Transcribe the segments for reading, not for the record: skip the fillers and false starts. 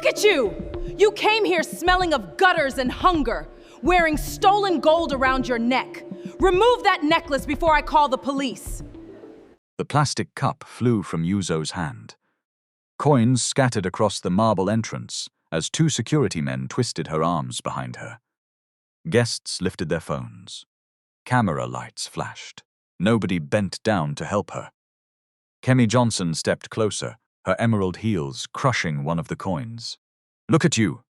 at you! You came here smelling of gutters and hunger, wearing stolen gold around your neck. Remove that necklace before I call the police. The plastic cup flew from Yuzo's hand. Coins scattered across the marble entrance as two security men twisted her arms behind her. Guests lifted their phones. Camera lights flashed. Nobody bent down to help her. Kemi Johnson stepped closer, her emerald heels crushing one of the coins. "Look at you,"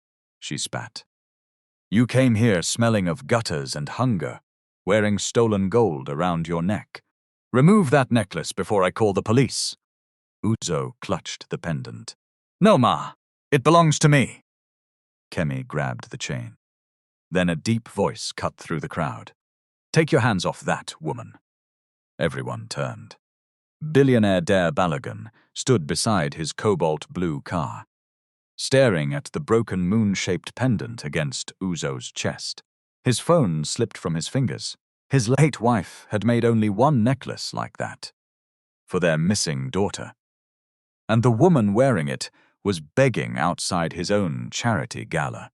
she spat. "You came here smelling of gutters and hunger, wearing stolen gold around your neck. Remove that necklace before I call the police." Uzo clutched the pendant. "No, Ma. It belongs to me." Kemi grabbed the chain. Then a deep voice cut through the crowd. "Take your hands off that, woman." Everyone turned. Billionaire Dare Balogun stood beside his cobalt blue car, staring at the broken moon-shaped pendant against Uzo's chest. His phone slipped from his fingers. His late wife had made only one necklace like that, for their missing daughter. And the woman wearing it was begging outside his own charity gala.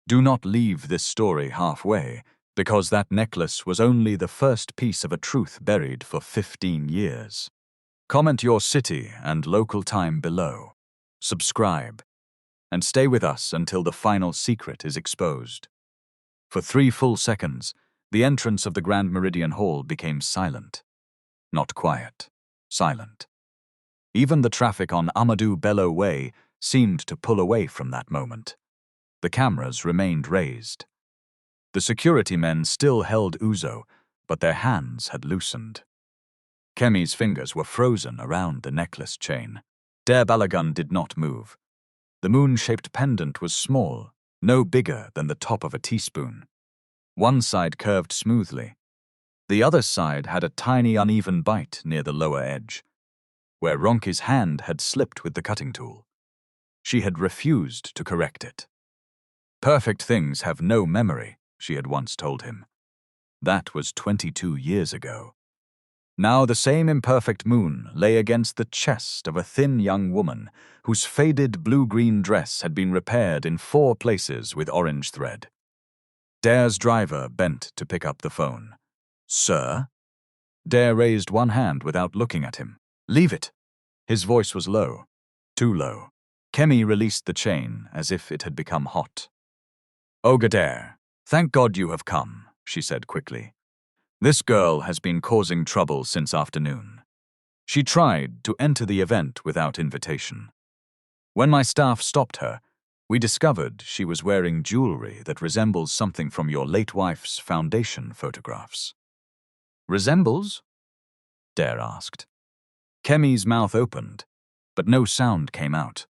Do not leave this story halfway, because that necklace was only the first piece of a truth buried for 15 years. Comment your city and local time below. Subscribe, and stay with us until the final secret is exposed. For 3 full seconds, the entrance of the Grand Meridian Hall became silent. Not quiet, silent. Even the traffic on Amadou Bello Way seemed to pull away from that moment. The cameras remained raised. The security men still held Uzo, but their hands had loosened. Kemi's fingers were frozen around the necklace chain. Dare Balogun did not move. The moon-shaped pendant was small, no bigger than the top of a teaspoon. One side curved smoothly. The other side had a tiny uneven bite near the lower edge, where Ronki's hand had slipped with the cutting tool. She had refused to correct it. "Perfect things have no memory," she had once told him. That was 22 years ago. Now the same imperfect moon lay against the chest of a thin young woman whose faded blue-green dress had been repaired in 4 places with orange thread. Dare's driver bent to pick up the phone. "Sir?" Dare raised one hand without looking at him. "Leave it." His voice was low, too low. Kemi released the chain as if it had become hot. "Olga Dare, thank God you have come," she said quickly. "This girl has been causing trouble since afternoon. She tried to enter the event without invitation. When my staff stopped her, we discovered she was wearing jewelry that resembles something from your late wife's foundation photographs." "Resembles?" Dare asked. Kemi's mouth opened, but no sound came out.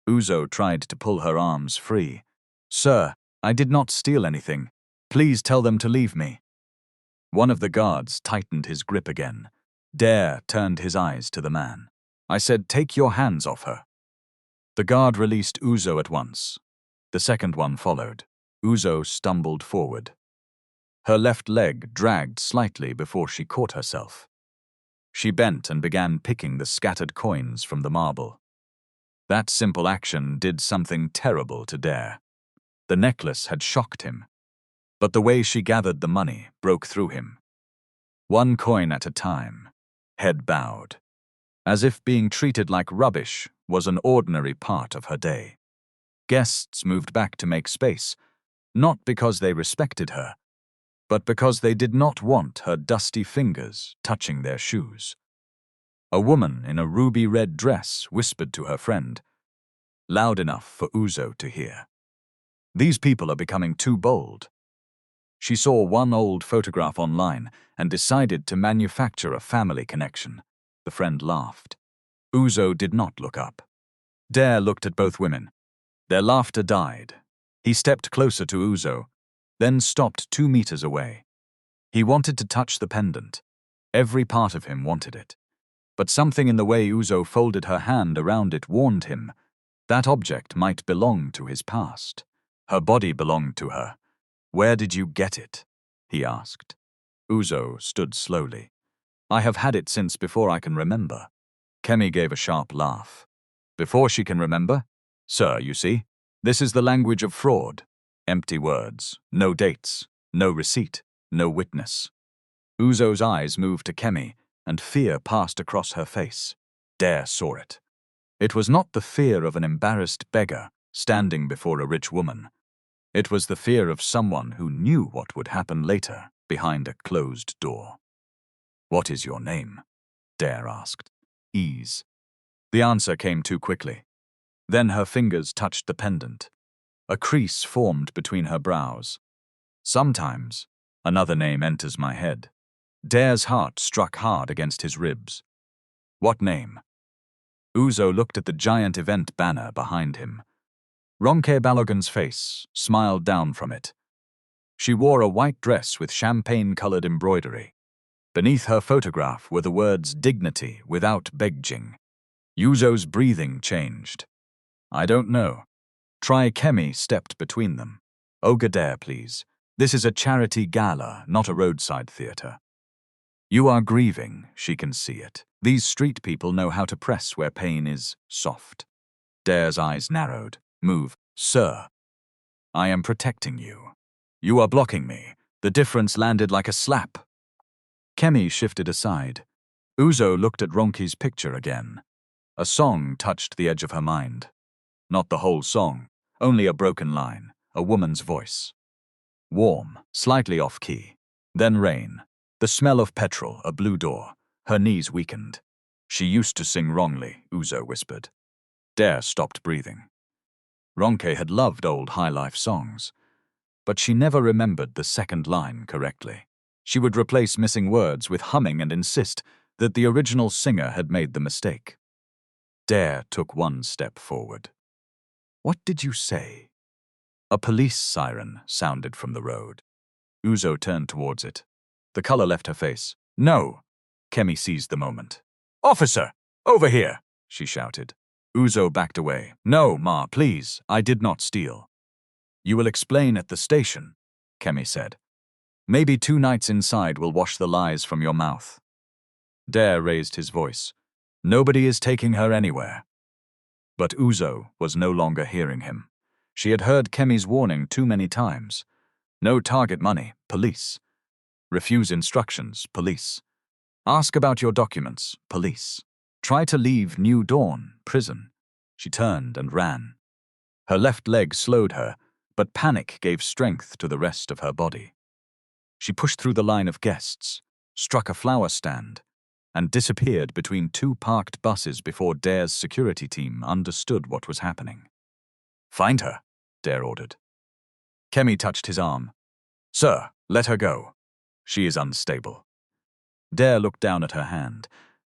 Uzo tried to pull her arms free. "Sir, I did not steal anything. Please tell them to leave me." One of the guards tightened his grip again. Dare turned his eyes to the man. "I said, take your hands off her." The guard released Uzo at once. The second one followed. Uzo stumbled forward. Her left leg dragged slightly before she caught herself. She bent and began picking the scattered coins from the marble. That simple action did something terrible to Dare. The necklace had shocked him, but the way she gathered the money broke through him. 1 coin at a time, head bowed, as if being treated like rubbish was an ordinary part of her day. Guests moved back to make space, not because they respected her, but because they did not want her dusty fingers touching their shoes. A woman in a ruby-red dress whispered to her friend, loud enough for Uzo to hear. "These people are becoming too bold." She saw one old photograph online and decided to manufacture a family connection. The friend laughed. Uzo did not look up. Dare looked at both women. Their laughter died. He stepped closer to Uzo, then stopped 2 meters away. He wanted to touch the pendant. Every part of him wanted it. But something in the way Uzo folded her hand around it warned him that object might belong to his past. Her body belonged to her. "Where did you get it?" he asked. Uzo stood slowly. "I have had it since before I can remember." Kemi gave a sharp laugh. "Before she can remember? Sir, you see, This is the language of fraud. Empty words, no dates, no receipt, no witness. Uzo's eyes moved to Kemi, and fear passed across her face. Dare saw it. It was not the fear of an embarrassed beggar standing before a rich woman. It was the fear of someone who knew what would happen later behind a closed door. "What is your name?" Dare asked. "Ease." The answer came too quickly. Then her fingers touched the pendant. A crease formed between her brows. "Sometimes another name enters my head." Dare's heart struck hard against his ribs. "What name?" Uzo looked at the giant event banner behind him. Dare Balogun's face smiled down from it. She wore a white dress with champagne-colored embroidery. Beneath her photograph were the words "dignity without begjing." Uzo's breathing changed. "I don't know." Kemi stepped between them. "Olga Dare, please. This is a charity gala, not a roadside theater." "You are grieving, she can see it. These street people know how to press where pain is soft." Dare's eyes narrowed. "Move, sir. I am protecting you. You are blocking me." The difference landed like a slap. Kemi shifted aside. Uzo looked at Ronki's picture again. A song touched the edge of her mind. Not the whole song, only a broken line, a woman's voice. Warm, slightly off-key. Then rain. The smell of petrol, a blue door. Her knees weakened. "She used to sing wrongly," Uzo whispered. Dare stopped breathing. Ronke had loved old high-life songs, but she never remembered the second line correctly. She would replace missing words with humming and insist that the original singer had made the mistake. Dare took one step forward. "What did you say?" A police siren sounded from the road. Uzo turned towards it. The color left her face. "No!" Kemi seized the moment. "Officer! Over here!" she shouted. Uzo backed away. "No, Ma, please. I did not steal." "You will explain at the station," Kemi said. "Maybe 2 nights inside will wash the lies from your mouth." Dare raised his voice. "Nobody is taking her anywhere." But Uzo was no longer hearing him. She had heard Kemi's warning too many times. No target money, police. Refuse instructions, police. Ask about your documents, police. Try to leave New Dawn, prison. She turned and ran. Her left leg slowed her, but panic gave strength to the rest of her body. She pushed through the line of guests, struck a flower stand, and disappeared between 2 parked buses before Dare's security team understood what was happening. "Find her," Dare ordered. Kemi touched his arm. "Sir, let her go. She is unstable." Dare looked down at her hand.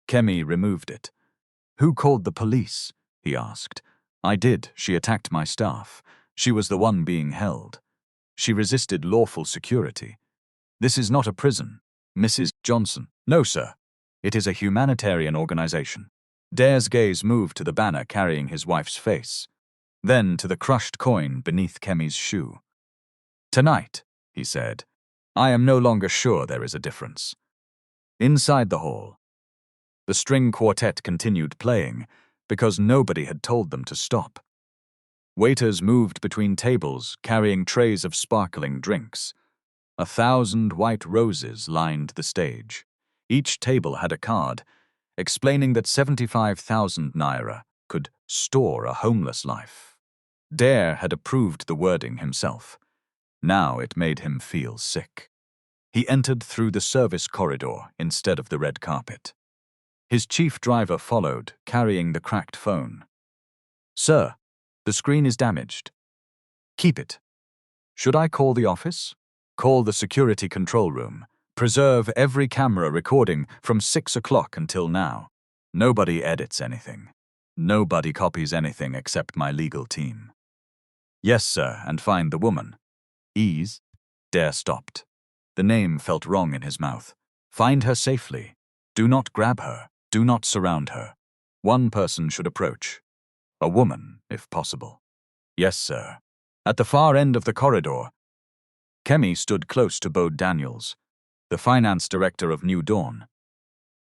Kemi removed it. "Who called the police?" he asked. "I did. She attacked my staff. She was the one being held. She resisted lawful security. This is not a prison, Mrs. Johnson." "No, sir. It is a humanitarian organization." Dare's gaze moved to the banner carrying his wife's face, then to the crushed coin beneath Kemi's shoe. "Tonight," he said, "I am no longer sure there is a difference." Inside the hall, the string quartet continued playing because nobody had told them to stop. Waiters moved between tables carrying trays of sparkling drinks. 1,000 white roses lined the stage. Each table had a card explaining that 75,000 naira could store a homeless life. Dare had approved the wording himself. Now it made him feel sick. He entered through the service corridor instead of the red carpet. His chief driver followed, carrying the cracked phone. "Sir, the screen is damaged." "Keep it." "Should I call the office?" "Call the security control room. Preserve every camera recording from 6 o'clock until now. Nobody edits anything. Nobody copies anything except my legal team." "Yes, sir, and find the woman." "Ease." Dare stopped. The name felt wrong in his mouth. "Find her safely. Do not grab her. Do not surround her. One person should approach. A woman, if possible." "Yes, sir." At the far end of the corridor, Kemi stood close to Bode Daniels, the finance director of New Dawn.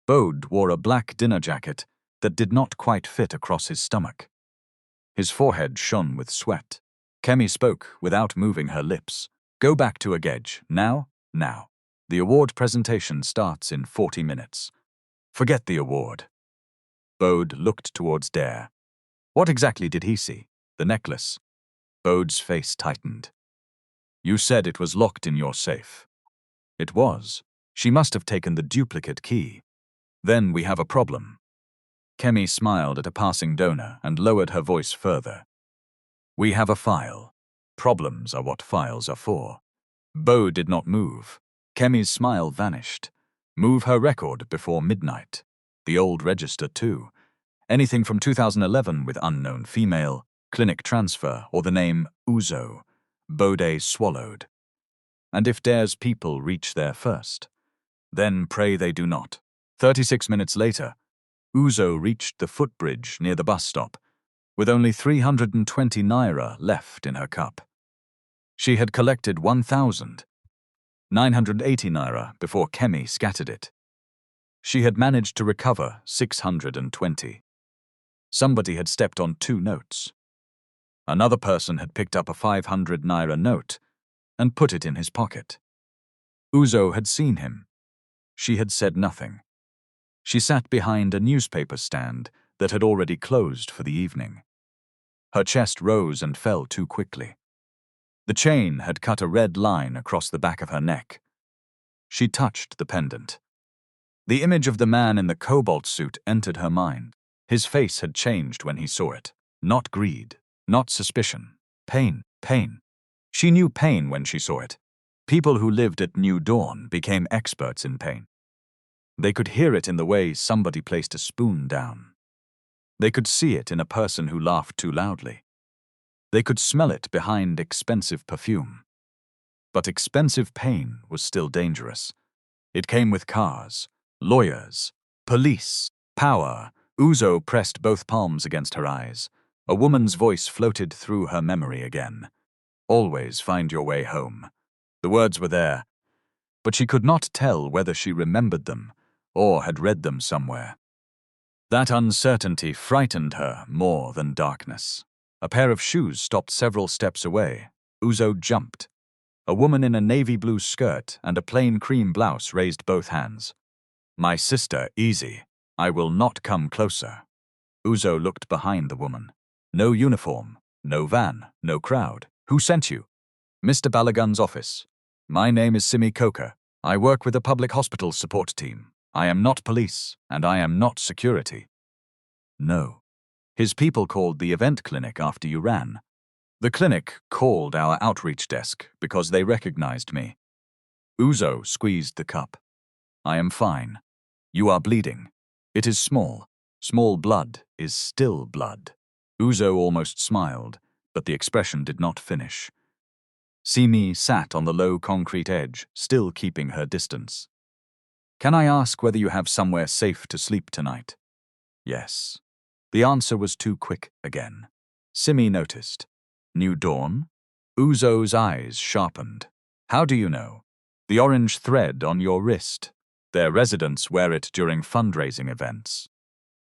Bode wore a black dinner jacket that did not quite fit across his stomach. His forehead shone with sweat. Kemi spoke without moving her lips. Go back to Agege, now. The award presentation starts in 40 minutes. Forget the award. Bode looked towards Dare. What exactly did he see? The necklace. Bode's face tightened. You said it was locked in your safe. It was. She must have taken the duplicate key. Then we have a problem. Kemi smiled at a passing donor and lowered her voice further. We have a file. Problems are what files are for. Bode did not move. Kemi's smile vanished. Move her record before midnight. The old register too. Anything from 2011 with unknown female, clinic transfer, or the name Uzo. Bode swallowed. And if Dare's people reach there first, then pray they do not. 36 minutes later, Uzo reached the footbridge near the bus stop, with only 320 naira left in her cup. She had collected 1,980 naira before Kemi scattered it. She had managed to recover 620. Somebody had stepped on 2 notes. Another person had picked up a 500 naira note and put it in his pocket. Uzo had seen him. She had said nothing. She sat behind a newspaper stand that had already closed for the evening. Her chest rose and fell too quickly. The chain had cut a red line across the back of her neck. She touched the pendant. The image of the man in the cobalt suit entered her mind. His face had changed when he saw it. Not greed, not suspicion. Pain. She knew pain when she saw it. People who lived at New Dawn became experts in pain. They could hear it in the way somebody placed a spoon down. They could see it in a person who laughed too loudly. They could smell it behind expensive perfume. But expensive pain was still dangerous. It came with cars, lawyers, police, power. Uzo pressed both palms against her eyes. A woman's voice floated through her memory again. Always find your way home. The words were there, but she could not tell whether she remembered them or had read them somewhere. That uncertainty frightened her more than darkness. A pair of shoes stopped several steps away. Uzo jumped. A woman in a navy blue skirt and a plain cream blouse raised both hands. My sister, easy. I will not come closer. Uzo looked behind the woman. No uniform, no van, no crowd. Who sent you? Mr. Balogun's office. My name is Simi Coker. I work with a public hospital support team. I am not police, and I am not security. No. His people called the event clinic after you ran. The clinic called our outreach desk because they recognized me. Uzo squeezed the cup. I am fine. You are bleeding. It is small. Small blood is still blood. Uzo almost smiled, but the expression did not finish. Simi sat on the low concrete edge, still keeping her distance. Can I ask whether you have somewhere safe to sleep tonight? Yes. The answer was too quick again. Simi noticed. New Dawn? Uzo's eyes sharpened. How do you know? The orange thread on your wrist. Their residents wear it during fundraising events.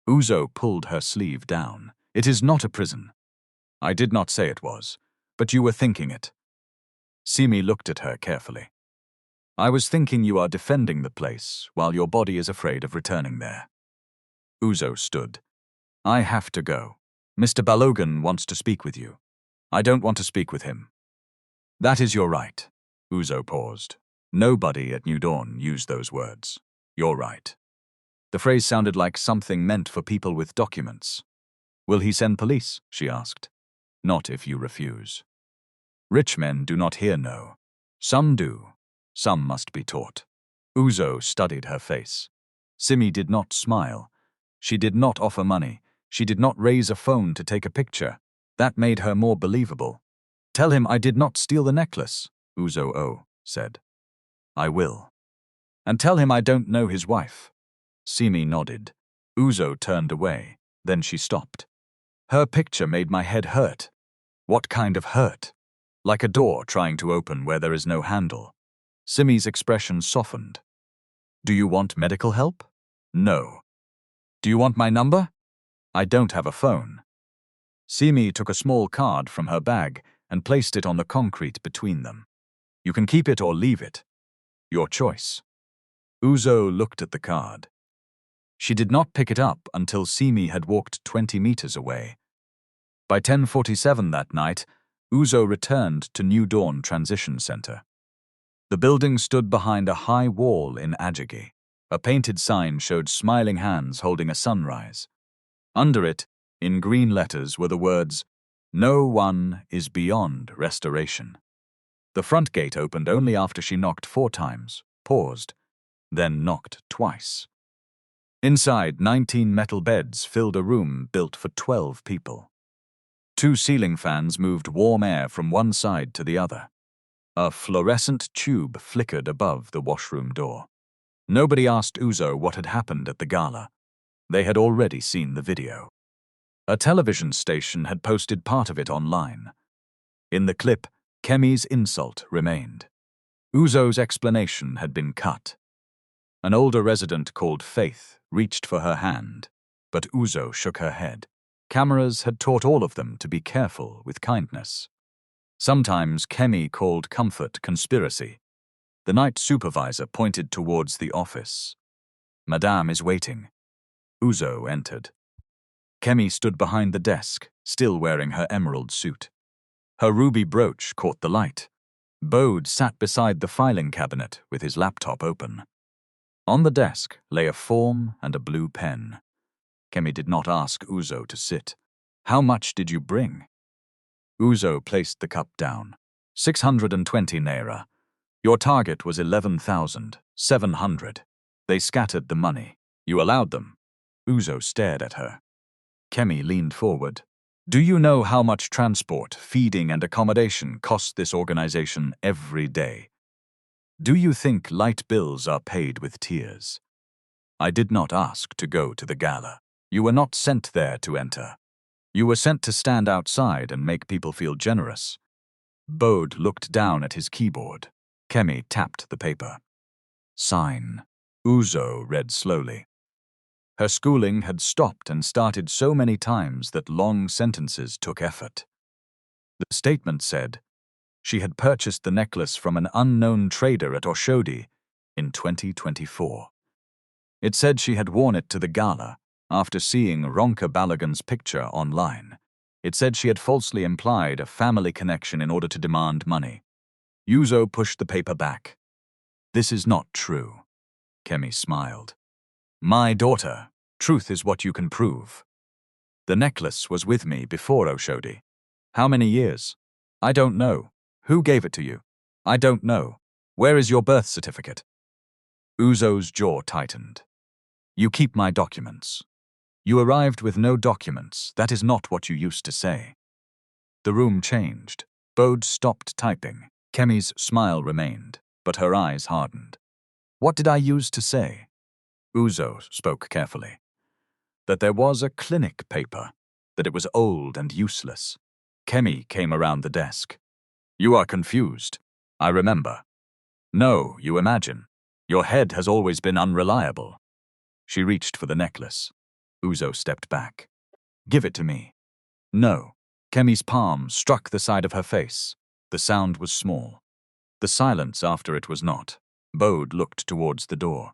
Uzo pulled her sleeve down. It is not a prison. I did not say it was, but you were thinking it. Simi looked at her carefully. I was thinking you are defending the place while your body is afraid of returning there. Uzo stood. I have to go. Mr. Balogun wants to speak with you. I don't want to speak with him. That is your right. Uzo paused. Nobody at New Dawn used those words. You're right. The phrase sounded like something meant for people with documents. Will he send police? She asked. Not if you refuse. Rich men do not hear no. Some do. Some must be taught. Uzo studied her face. Simi did not smile. She did not offer money. She did not raise a phone to take a picture. That made her more believable. Tell him I did not steal the necklace, Uzo said. I will. And tell him I don't know his wife. Simi nodded. Uzo turned away. Then she stopped. Her picture made my head hurt. What kind of hurt? Like a door trying to open where there is no handle. Simi's expression softened. Do you want medical help? No. Do you want my number? I don't have a phone. Simi took a small card from her bag and placed it on the concrete between them. You can keep it or leave it. Your choice. Uzo looked at the card. She did not pick it up until Simi had walked 20 meters away. By 10:47 that night, Uzo returned to New Dawn Transition Center. The building stood behind a high wall in Ajagi. A painted sign showed smiling hands holding a sunrise. Under it, in green letters, were the words, "No one is beyond restoration." The front gate opened only after she knocked 4 times, paused, then knocked twice. Inside, 19 metal beds filled a room built for 12 people. 2 ceiling fans moved warm air from one side to the other. A fluorescent tube flickered above the washroom door. Nobody asked Uzo what had happened at the gala. They had already seen the video. A television station had posted part of it online. In the clip, Kemi's insult remained. Uzo's explanation had been cut. An older resident called Faith reached for her hand, but Uzo shook her head. Cameras had taught all of them to be careful with kindness. Sometimes Kemi called comfort conspiracy. The night supervisor pointed towards the office. "Madame is waiting." Uzo entered. Kemi stood behind the desk, still wearing her emerald suit. Her ruby brooch caught the light. Bode sat beside the filing cabinet with his laptop open. On the desk lay a form and a blue pen. Kemi did not ask Uzo to sit. "How much did you bring?" Uzo placed the cup down. 620 naira. Your target was 11,700. They scattered the money. You allowed them. Uzo stared at her. Kemi leaned forward. "Do you know how much transport, feeding, and accommodation cost this organization every day? Do you think light bills are paid with tears? I did not ask to go to the gala. You were not sent there to enter. You were sent to stand outside and make people feel generous." Bode looked down at his keyboard. Kemi tapped the paper. "Sign." Uzo read slowly. Her schooling had stopped and started so many times that long sentences took effort. The statement said she had purchased the necklace from an unknown trader at Oshodi in 2024. It said she had worn it to the gala after seeing Dare Balogun's picture online. It said she had falsely implied a family connection in order to demand money. Uzo pushed the paper back. "This is not true." Kemi smiled. "My daughter, truth is what you can prove. The necklace was with me before Oshodi. How many years? I don't know. Who gave it to you? I don't know. Where is your birth certificate?" Uzo's jaw tightened. "You keep my documents." "You arrived with no documents. That is not what you used to say." The room changed. Bode stopped typing. Kemi's smile remained, but her eyes hardened. "What did I use to say?" Uzo spoke carefully. "That there was a clinic paper, that it was old and useless." Kemi came around the desk. "You are confused. I remember." "No, you imagine. Your head has always been unreliable." She reached for the necklace. Uzo stepped back. "Give it to me." "No." Kemi's palm struck the side of her face. The sound was small. The silence after it was not. Bode looked towards the door.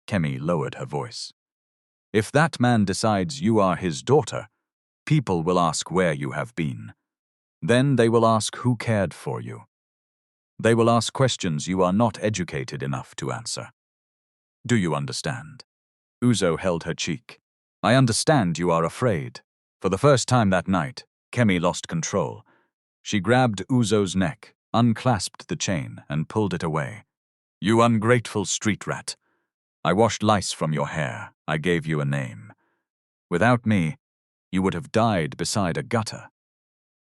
Kemi lowered her voice. "If that man decides you are his daughter, people will ask where you have been. Then they will ask who cared for you. They will ask questions you are not educated enough to answer. Do you understand?" Uzo held her cheek. "I understand you are afraid." For the first time that night, Kemi lost control. She grabbed Uzo's neck, unclasped the chain, and pulled it away. "You ungrateful street rat. I washed lice from your hair. I gave you a name. Without me, you would have died beside a gutter."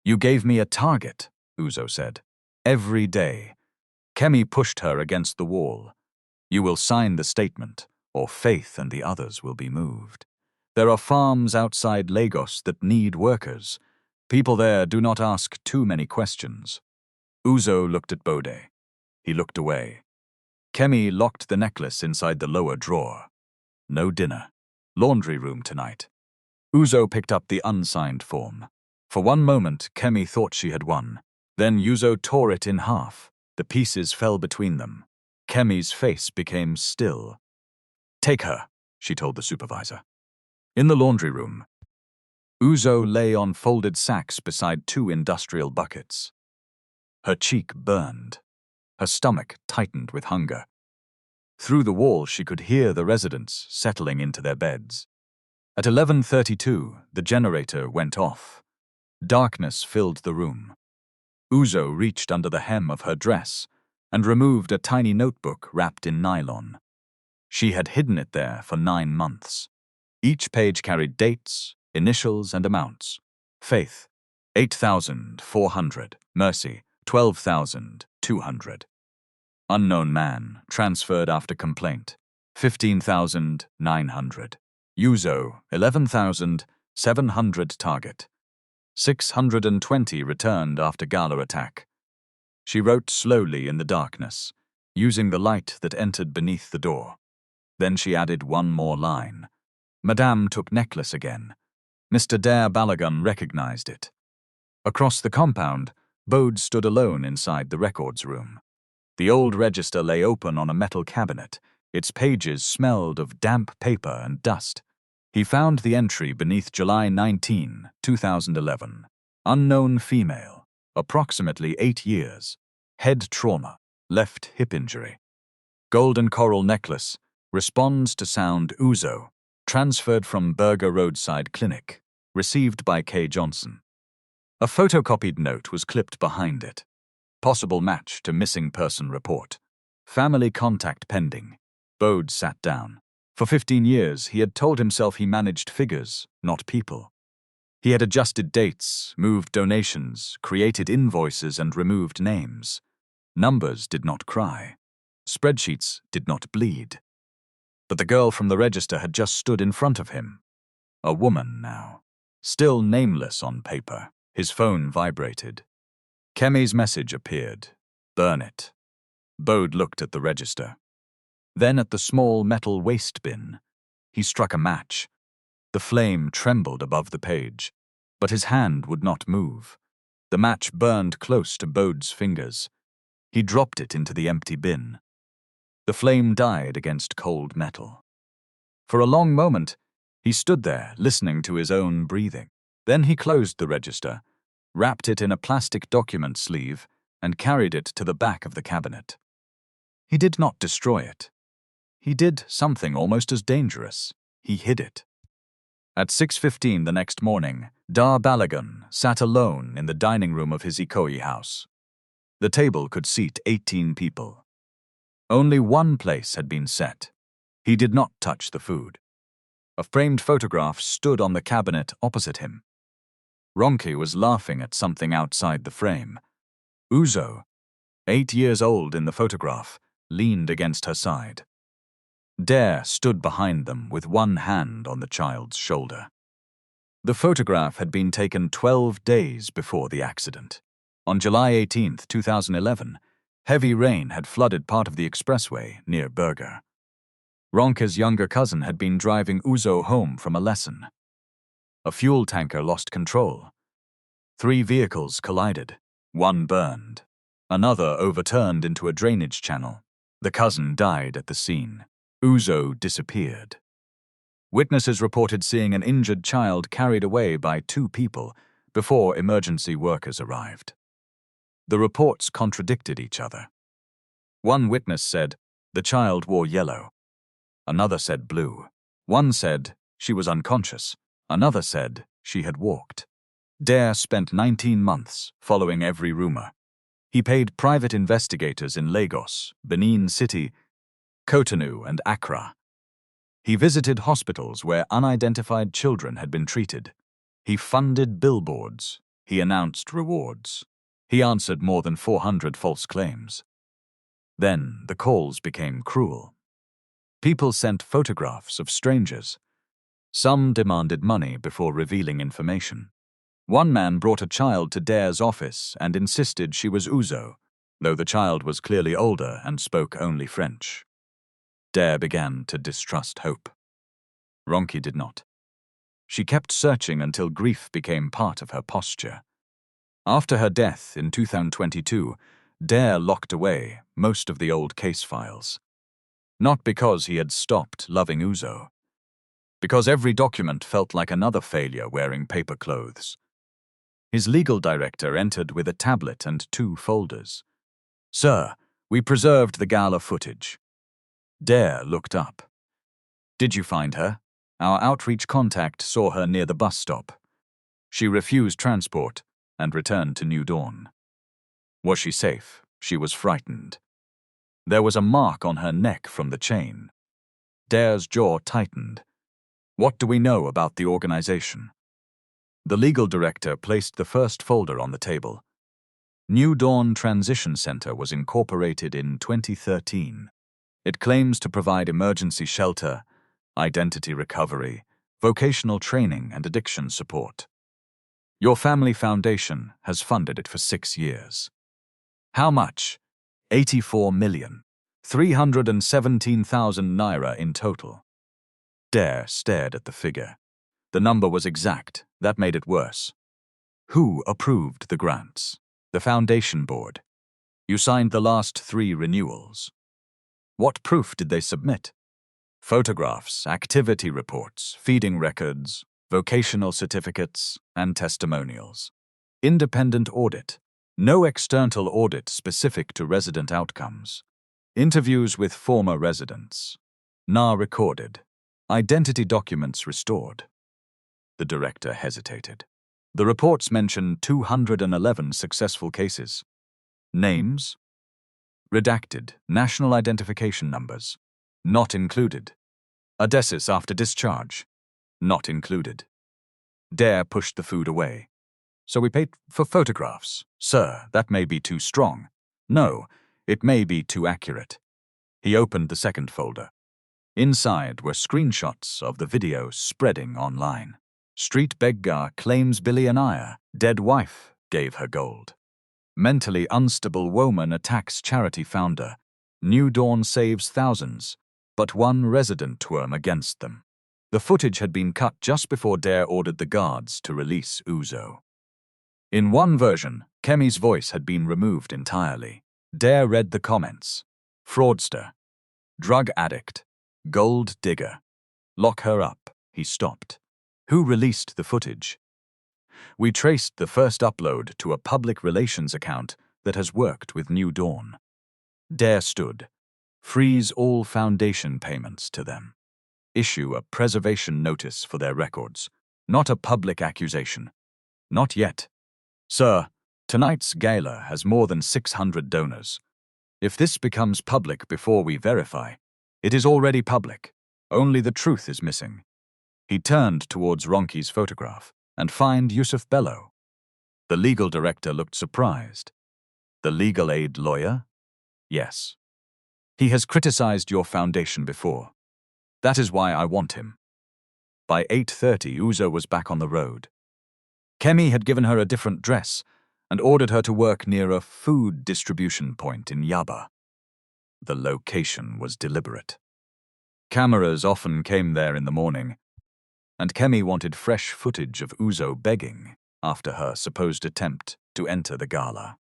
"You gave me a target," Uzo said. "Every day." Kemi pushed her against the wall. "You will sign the statement, or Faith and the others will be moved. There are farms outside Lagos that need workers. People there do not ask too many questions." Uzo looked at Bode. He looked away. Kemi locked the necklace inside the lower drawer. "No dinner. Laundry room tonight." Uzo picked up the unsigned form. For one moment, Kemi thought she had won. Then Yuzo tore it in half. The pieces fell between them. Kemi's face became still. "Take her," she told the supervisor. In the laundry room, Uzo lay on folded sacks beside two industrial buckets. Her cheek burned. Her stomach tightened with hunger. Through the wall, she could hear the residents settling into their beds. At 11:32, the generator went off. Darkness filled the room. Uzo reached under the hem of her dress and removed a tiny notebook wrapped in nylon. She had hidden it there for 9 months. Each page carried dates, initials, and amounts. Faith, 8,400. Mercy, 12,200. Unknown man, transferred after complaint, 15,900. Yuzo, 11,700. Target, 620 returned after gala attack. She wrote slowly in the darkness, using the light that entered beneath the door. Then she added one more line. Madame took necklace again. Mr. Dare Balogun recognized it. Across the compound, Bode stood alone inside the records room. The old register lay open on a metal cabinet. Its pages smelled of damp paper and dust. He found the entry beneath July 19, 2011. Unknown female, approximately 8 years. Head trauma, left hip injury. Golden coral necklace, responds to sound Uzo, transferred from Berger Roadside Clinic, received by K. Johnson. A photocopied note was clipped behind it. Possible match to missing person report. Family contact pending. Bode sat down. For 15 years, he had told himself he managed figures, not people. He had adjusted dates, moved donations, created invoices, and removed names. Numbers did not cry. Spreadsheets did not bleed. But the girl from the register had just stood in front of him. A woman now. Still nameless on paper. His phone vibrated. Kemi's message appeared. Burn it. Bode looked at the register. Then at the small metal waste bin. He struck a match. The flame trembled above the page, but his hand would not move. The match burned close to Bode's fingers. He dropped it into the empty bin. The flame died against cold metal. For a long moment, he stood there, listening to his own breathing. Then he closed the register, wrapped it in a plastic document sleeve, and carried it to the back of the cabinet. He did not destroy it. He did something almost as dangerous. He hid it. At 6:15 the next morning, Dare Balogun sat alone in the dining room of his Ikoyi house. The table could seat 18 people. Only one place had been set. He did not touch the food. A framed photograph stood on the cabinet opposite him. Ronki was laughing at something outside the frame. Uzo, 8 years old in the photograph, leaned against her side. Dare stood behind them with one hand on the child's shoulder. The photograph had been taken 12 days before the accident. On July 18, 2011, heavy rain had flooded part of the expressway near Berger. Ronka's younger cousin had been driving Uzo home from a lesson. A fuel tanker lost control. 3 vehicles collided. One burned. Another overturned into a drainage channel. The cousin died at the scene. Uzo disappeared. Witnesses reported seeing an injured child carried away by 2 people before emergency workers arrived. The reports contradicted each other. One witness said, the child wore yellow. Another said blue. One said she was unconscious. Another said she had walked. Dare spent 19 months following every rumor. He paid private investigators in Lagos, Benin City, Cotonou, and Accra. He visited hospitals where unidentified children had been treated. He funded billboards. He announced rewards. He answered more than 400 false claims. Then the calls became cruel. People sent photographs of strangers. Some demanded money before revealing information. One man brought a child to Dare's office and insisted she was Uzo, though the child was clearly older and spoke only French. Dare began to distrust hope. Ronki did not. She kept searching until grief became part of her posture. After her death in 2022, Dare locked away most of the old case files. Not because he had stopped loving Uzo. Because every document felt like another failure wearing paper clothes. His legal director entered with a tablet and 2 folders. "Sir, we preserved the gala footage." Dare looked up. "Did you find her? Our outreach contact saw her near the bus stop. She refused transport and returned to New Dawn." Was she safe? She was frightened. There was a mark on her neck from the chain. Dare's jaw tightened. What do we know about the organization? The legal director placed the first folder on the table. New Dawn Transition Center was incorporated in 2013. It claims to provide emergency shelter, identity recovery, vocational training, and addiction support. Your family foundation has funded it for 6 years. How much? 84,317,000 naira in total. Dare stared at the figure. The number was exact. That made it worse. Who approved the grants? The foundation board. You signed the last 3 renewals. What proof did they submit? Photographs, activity reports, feeding records, vocational certificates, and testimonials. Independent audit. No external audit specific to resident outcomes. Interviews with former residents. NAR recorded. Identity documents restored. The director hesitated. The reports mention 211 successful cases. Names? Redacted. National identification numbers. Not included. Adhesis after discharge. Not included. Dare pushed the food away. So we paid for photographs. Sir, that may be too strong. No, it may be too accurate. He opened the second folder. Inside were screenshots of the video spreading online. Street beggar claims billionaire. Dead wife gave her gold. Mentally unstable woman attacks charity founder. New Dawn saves thousands, but 1 resident worm against them. The footage had been cut just before Dare ordered the guards to release Uzo. In one version, Kemi's voice had been removed entirely. Dare read the comments. Fraudster. Drug addict. Gold digger. Lock her up. He stopped. Who released the footage? We traced the first upload to a public relations account that has worked with New Dawn. Dare stood. Freeze all foundation payments to them. Issue a preservation notice for their records. Not a public accusation. Not yet. Sir, tonight's gala has more than 600 donors. If this becomes public before we verify, it is already public. Only the truth is missing. He turned towards Ronki's photograph and found Yusuf Bello. The legal director looked surprised. The legal aid lawyer? Yes. He has criticized your foundation before. That is why I want him. By 8:30, Uzo was back on the road. Kemi had given her a different dress and ordered her to work near a food distribution point in Yaba. The location was deliberate. Cameras often came there in the morning, and Kemi wanted fresh footage of Uzo begging after her supposed attempt to enter the gala.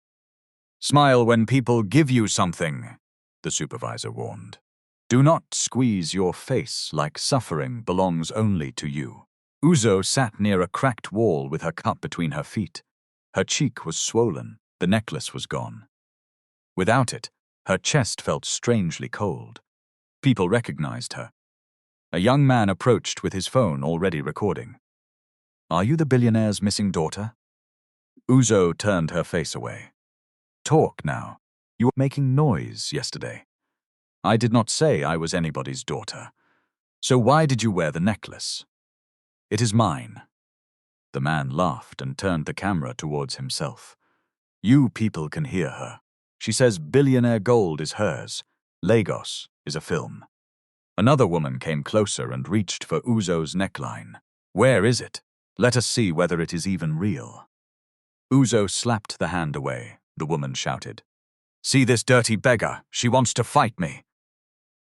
Smile when people give you something, the supervisor warned. Do not squeeze your face like suffering belongs only to you. Uzo sat near a cracked wall with her cup between her feet. Her cheek was swollen, the necklace was gone. Without it, her chest felt strangely cold. People recognized her. A young man approached with his phone already recording. Are you the billionaire's missing daughter? Uzo turned her face away. Talk now. You were making noise yesterday. I did not say I was anybody's daughter. So why did you wear the necklace? It is mine. The man laughed and turned the camera towards himself. You people can hear her. She says Billionaire gold is hers. Lagos is a film. Another woman came closer and reached for Uzo's neckline. Where is it? Let us see whether it is even real. Uzo slapped the hand away. The woman shouted. See this dirty beggar. She wants to fight me.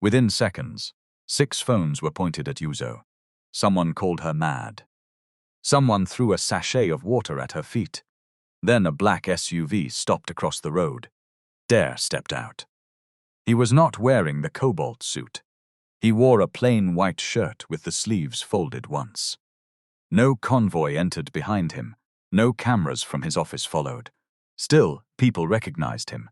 Within seconds, 6 phones were pointed at Uzo. Someone called her mad. Someone threw a sachet of water at her feet. Then a black SUV stopped across the road. Dare stepped out. He was not wearing the cobalt suit. He wore a plain white shirt with the sleeves folded once. No convoy entered behind him. No cameras from his office followed. Still, people recognized him.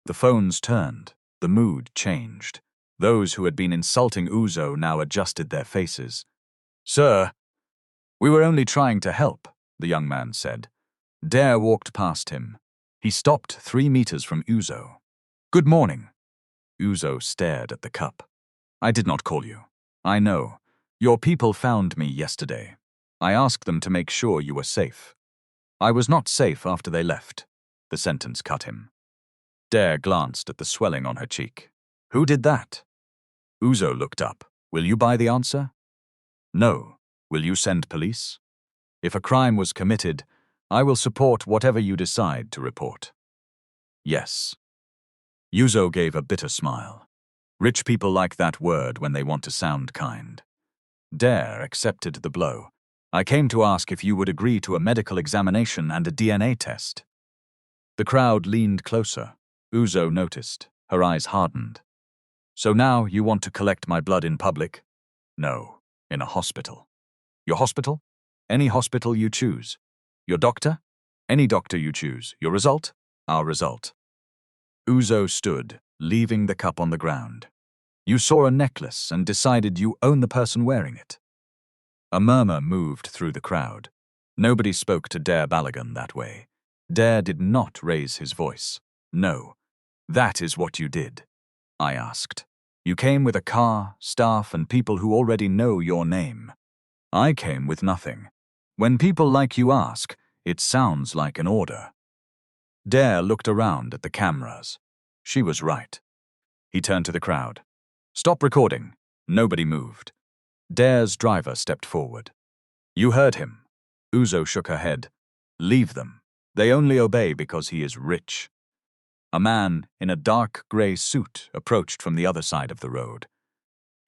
The phones turned. The mood changed. Those who had been insulting Uzo now adjusted their faces. "Sir, we were only trying to help," the young man said. Dare walked past him. He stopped 3 meters from Uzo. "Good morning." Uzo stared at the cup. "I did not call you. I know. Your people found me yesterday. I asked them to make sure you were safe. I was not safe after they left." The sentence cut him. Dare glanced at the swelling on her cheek. "Who did that?" Uzo looked up. "Will you buy the answer?" "No. Will you send police?" "If a crime was committed, I will support whatever you decide to report." "Yes." Uzo gave a bitter smile. Rich people like that word when they want to sound kind. Dare accepted the blow. "I came to ask if you would agree to a medical examination and a DNA test." The crowd leaned closer. Uzo noticed. Her eyes hardened. "So now you want to collect my blood in public?" "No, in a hospital." "Your hospital?" "Any hospital you choose." "Your doctor?" "Any doctor you choose." "Your result?" "Our result." Uzo stood, leaving the cup on the ground. "You saw a necklace and decided you own the person wearing it." A murmur moved through the crowd. Nobody spoke to Dare Balogun that way. Dare did not raise his voice. "No, that is what you did," I asked. "You came with a car, staff, and people who already know your name. I came with nothing. When people like you ask, it sounds like an order." Dare looked around at the cameras. She was right. He turned to the crowd. "Stop recording." Nobody moved. Dare's driver stepped forward. "You heard him." Uzo shook her head. "Leave them. They only obey because he is rich." A man in a dark grey suit approached from the other side of the road.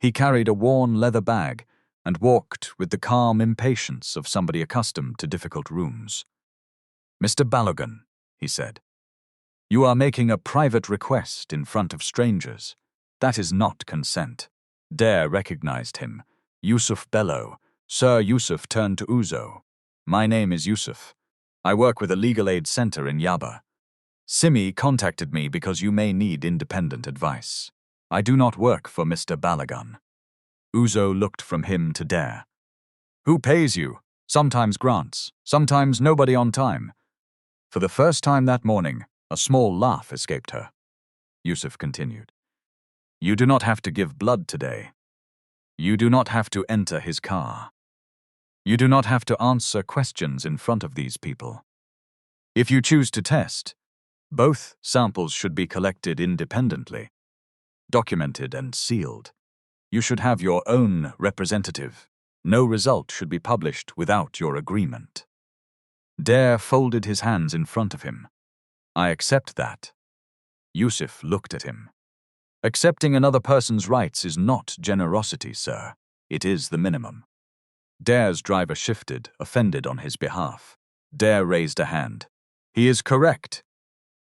He carried a worn leather bag and walked with the calm impatience of somebody accustomed to difficult rooms. "Mr. Balogun," he said, "you are making a private request in front of strangers. That is not consent." Dare recognized him. Yusuf Bello. Sir Yusuf turned to Uzo. "My name is Yusuf. I work with a legal aid center in Yaba. Simi contacted me because you may need independent advice. I do not work for Mr. Balogun." Uzo looked from him to Dare. "Who pays you?" "Sometimes grants, sometimes nobody on time." For the first time that morning, a small laugh escaped her. Yusuf continued. "You do not have to give blood today. You do not have to enter his car. You do not have to answer questions in front of these people. If you choose to test, both samples should be collected independently, documented and sealed. You should have your own representative. No result should be published without your agreement." Dare folded his hands in front of him. "I accept that." Yusuf looked at him. "Accepting another person's rights is not generosity, sir. It is the minimum." Dare's driver shifted, offended on his behalf. Dare raised a hand. "He is correct."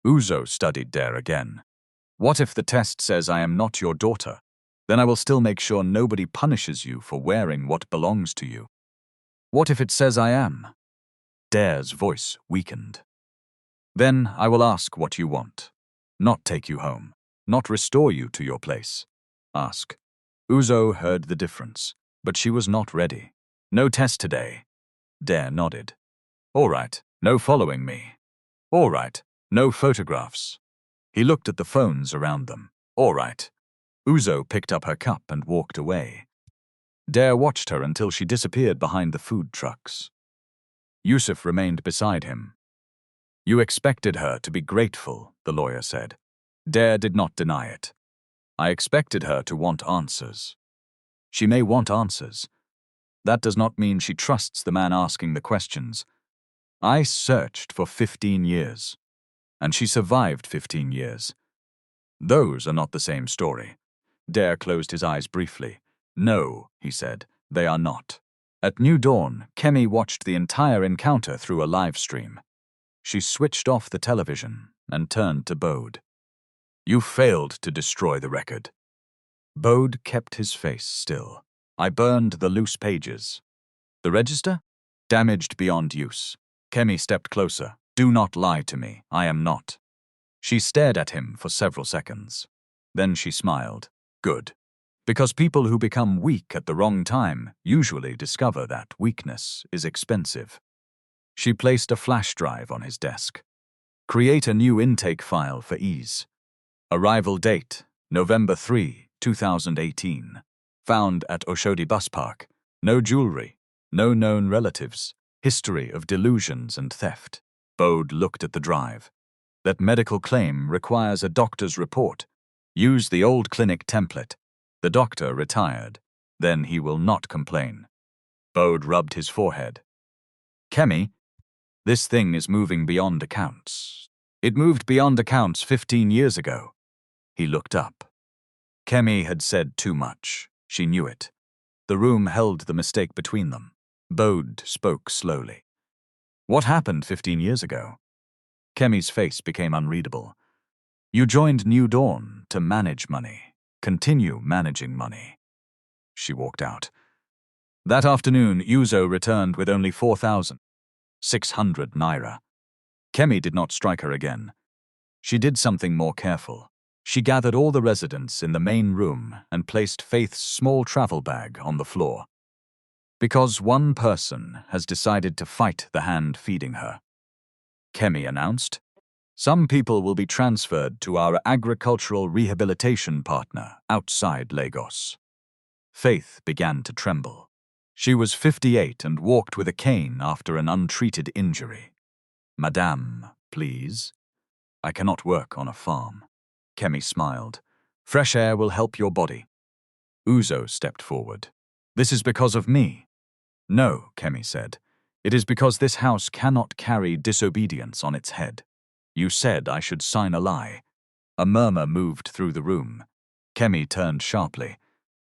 Uzo studied Dare again. "What if the test says I am not your daughter? Then I will still make sure nobody punishes you for wearing what belongs to you. What if it says I am?" Dare's voice weakened. "Then I will ask what you want. Not take you home. Not restore you to your place. Ask." Uzo heard the difference, but she was not ready. "No test today." Dare nodded. "All right, no following me." "All right, no photographs." He looked at the phones around them. "All right." Uzo picked up her cup and walked away. Dare watched her until she disappeared behind the food trucks. Yusuf remained beside him. "You expected her to be grateful," the lawyer said. Dare did not deny it. "I expected her to want answers." She may want answers. That does not mean she trusts the man asking the questions. I searched for 15 years, and she survived 15 years. Those are not the same story. Dare closed his eyes briefly. "No," he said, "they are not." At New Dawn, Kemi watched the entire encounter through a live stream. She switched off the television and turned to Bode. "You failed to destroy the record." Bode kept his face still. "I burned the loose pages." "The register?" "Damaged beyond use." Kemi stepped closer. "Do not lie to me. I am not." She stared at him for several seconds. Then she smiled. "Good. Because people who become weak at the wrong time usually discover that weakness is expensive." She placed a flash drive on his desk. "Create a new intake file for ease. Arrival date, November 3, 2018. Found at Oshodi Bus Park. No jewelry. No known relatives. History of delusions and theft." Bode looked at the drive. "That medical claim requires a doctor's report. Use the old clinic template. The doctor retired. Then he will not complain." Bode rubbed his forehead. "Kemi, this thing is moving beyond accounts. It moved beyond accounts 15 years ago." He looked up. Kemi had said too much. She knew it. The room held the mistake between them. Bode spoke slowly. "What happened 15 years ago?" Kemi's face became unreadable. "You joined New Dawn to manage money. Continue managing money." She walked out. That afternoon, Uzo returned with only 4,600 naira. Kemi did not strike her again. She did something more careful. She gathered all the residents in the main room and placed Faith's small travel bag on the floor. "Because one person has decided to fight the hand feeding her," Kemi announced, "some people will be transferred to our agricultural rehabilitation partner outside Lagos." Faith began to tremble. She was 58 and walked with a cane after an untreated injury. "Madame, please. I cannot work on a farm." Kemi smiled. "Fresh air will help your body." Uzo stepped forward. "This is because of me." "No," Kemi said. "It is because this house cannot carry disobedience on its head. You said I should sign a lie." A murmur moved through the room. Kemi turned sharply.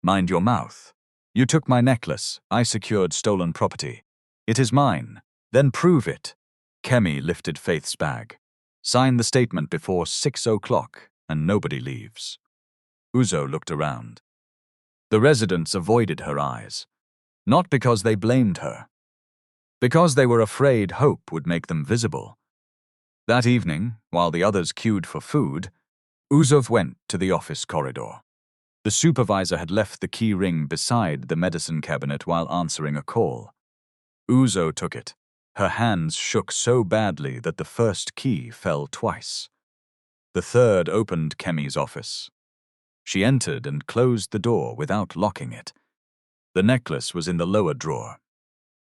"Mind your mouth. You took my necklace. I secured stolen property. It is mine. Then prove it." Kemi lifted Faith's bag. "Sign the statement before 6 o'clock, and nobody leaves." Uzo looked around. The residents avoided her eyes. Not because they blamed her. Because they were afraid hope would make them visible. That evening, while the others queued for food, Uzo went to the office corridor. The supervisor had left the key ring beside the medicine cabinet while answering a call. Uzo took it. Her hands shook so badly that the first key fell twice. The third opened Kemi's office. She entered and closed the door without locking it. The necklace was in the lower drawer.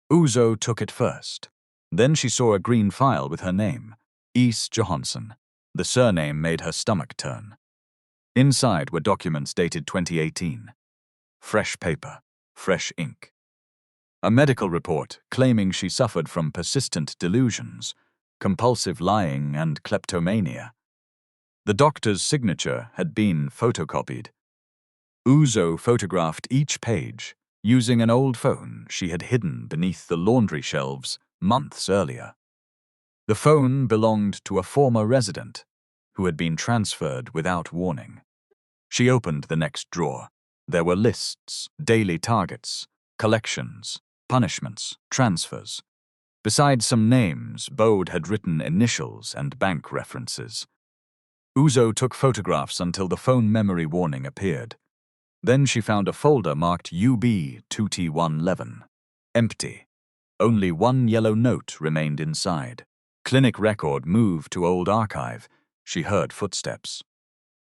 Uzo took it first. Then she saw a green file with her name, East Johansson. The surname made her stomach turn. Inside were documents dated 2018. Fresh paper, fresh ink. A medical report claiming she suffered from persistent delusions, compulsive lying, and kleptomania. The doctor's signature had been photocopied. Uzo photographed each page using an old phone she had hidden beneath the laundry shelves months earlier. The phone belonged to a former resident who had been transferred without warning. She opened the next drawer. There were lists, daily targets, collections, punishments, transfers. Besides some names, Bode had written initials and bank references. Uzo took photographs until the phone memory warning appeared. Then she found a folder marked UB2T111. Empty. Only one yellow note remained inside. Clinic record moved to old archive. She heard footsteps.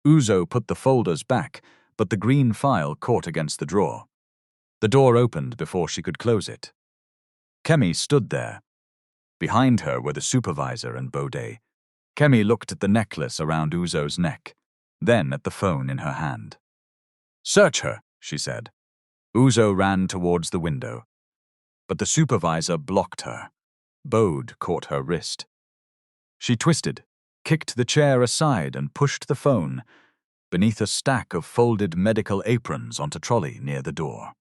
Uzo put the folders back, but the green file caught against the drawer. The door opened before she could close it. Kemi stood there. Behind her were the supervisor and Bode. Kemi looked at the necklace around Uzo's neck, then at the phone in her hand. "Search her," she said. Uzo ran towards the window, but the supervisor blocked her. Bode caught her wrist. She twisted, kicked the chair aside and pushed the phone beneath a stack of folded medical aprons onto trolley near the door.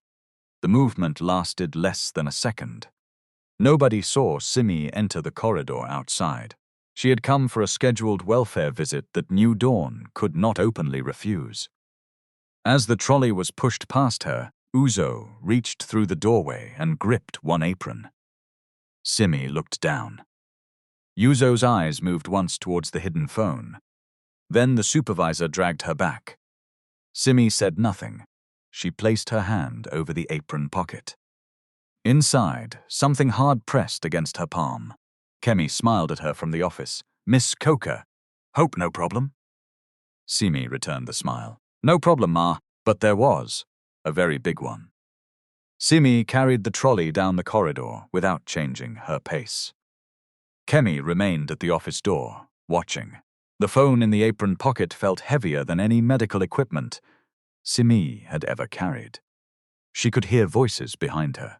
The movement lasted less than a second. Nobody saw Simi enter the corridor outside. She had come for a scheduled welfare visit that New Dawn could not openly refuse. As the trolley was pushed past her, Uzo reached through the doorway and gripped one apron. Simi looked down. Uzo's eyes moved once towards the hidden phone. Then the supervisor dragged her back. Simi said nothing. She placed her hand over the apron pocket. Inside, something hard pressed against her palm. Kemi smiled at her from the office. "Miss Coker, hope no problem?" Simi returned the smile. "No problem, Ma, but there was a very big one." Simi carried the trolley down the corridor without changing her pace. Kemi remained at the office door, watching. The phone in the apron pocket felt heavier than any medical equipment Simi had ever carried. She could hear voices behind her.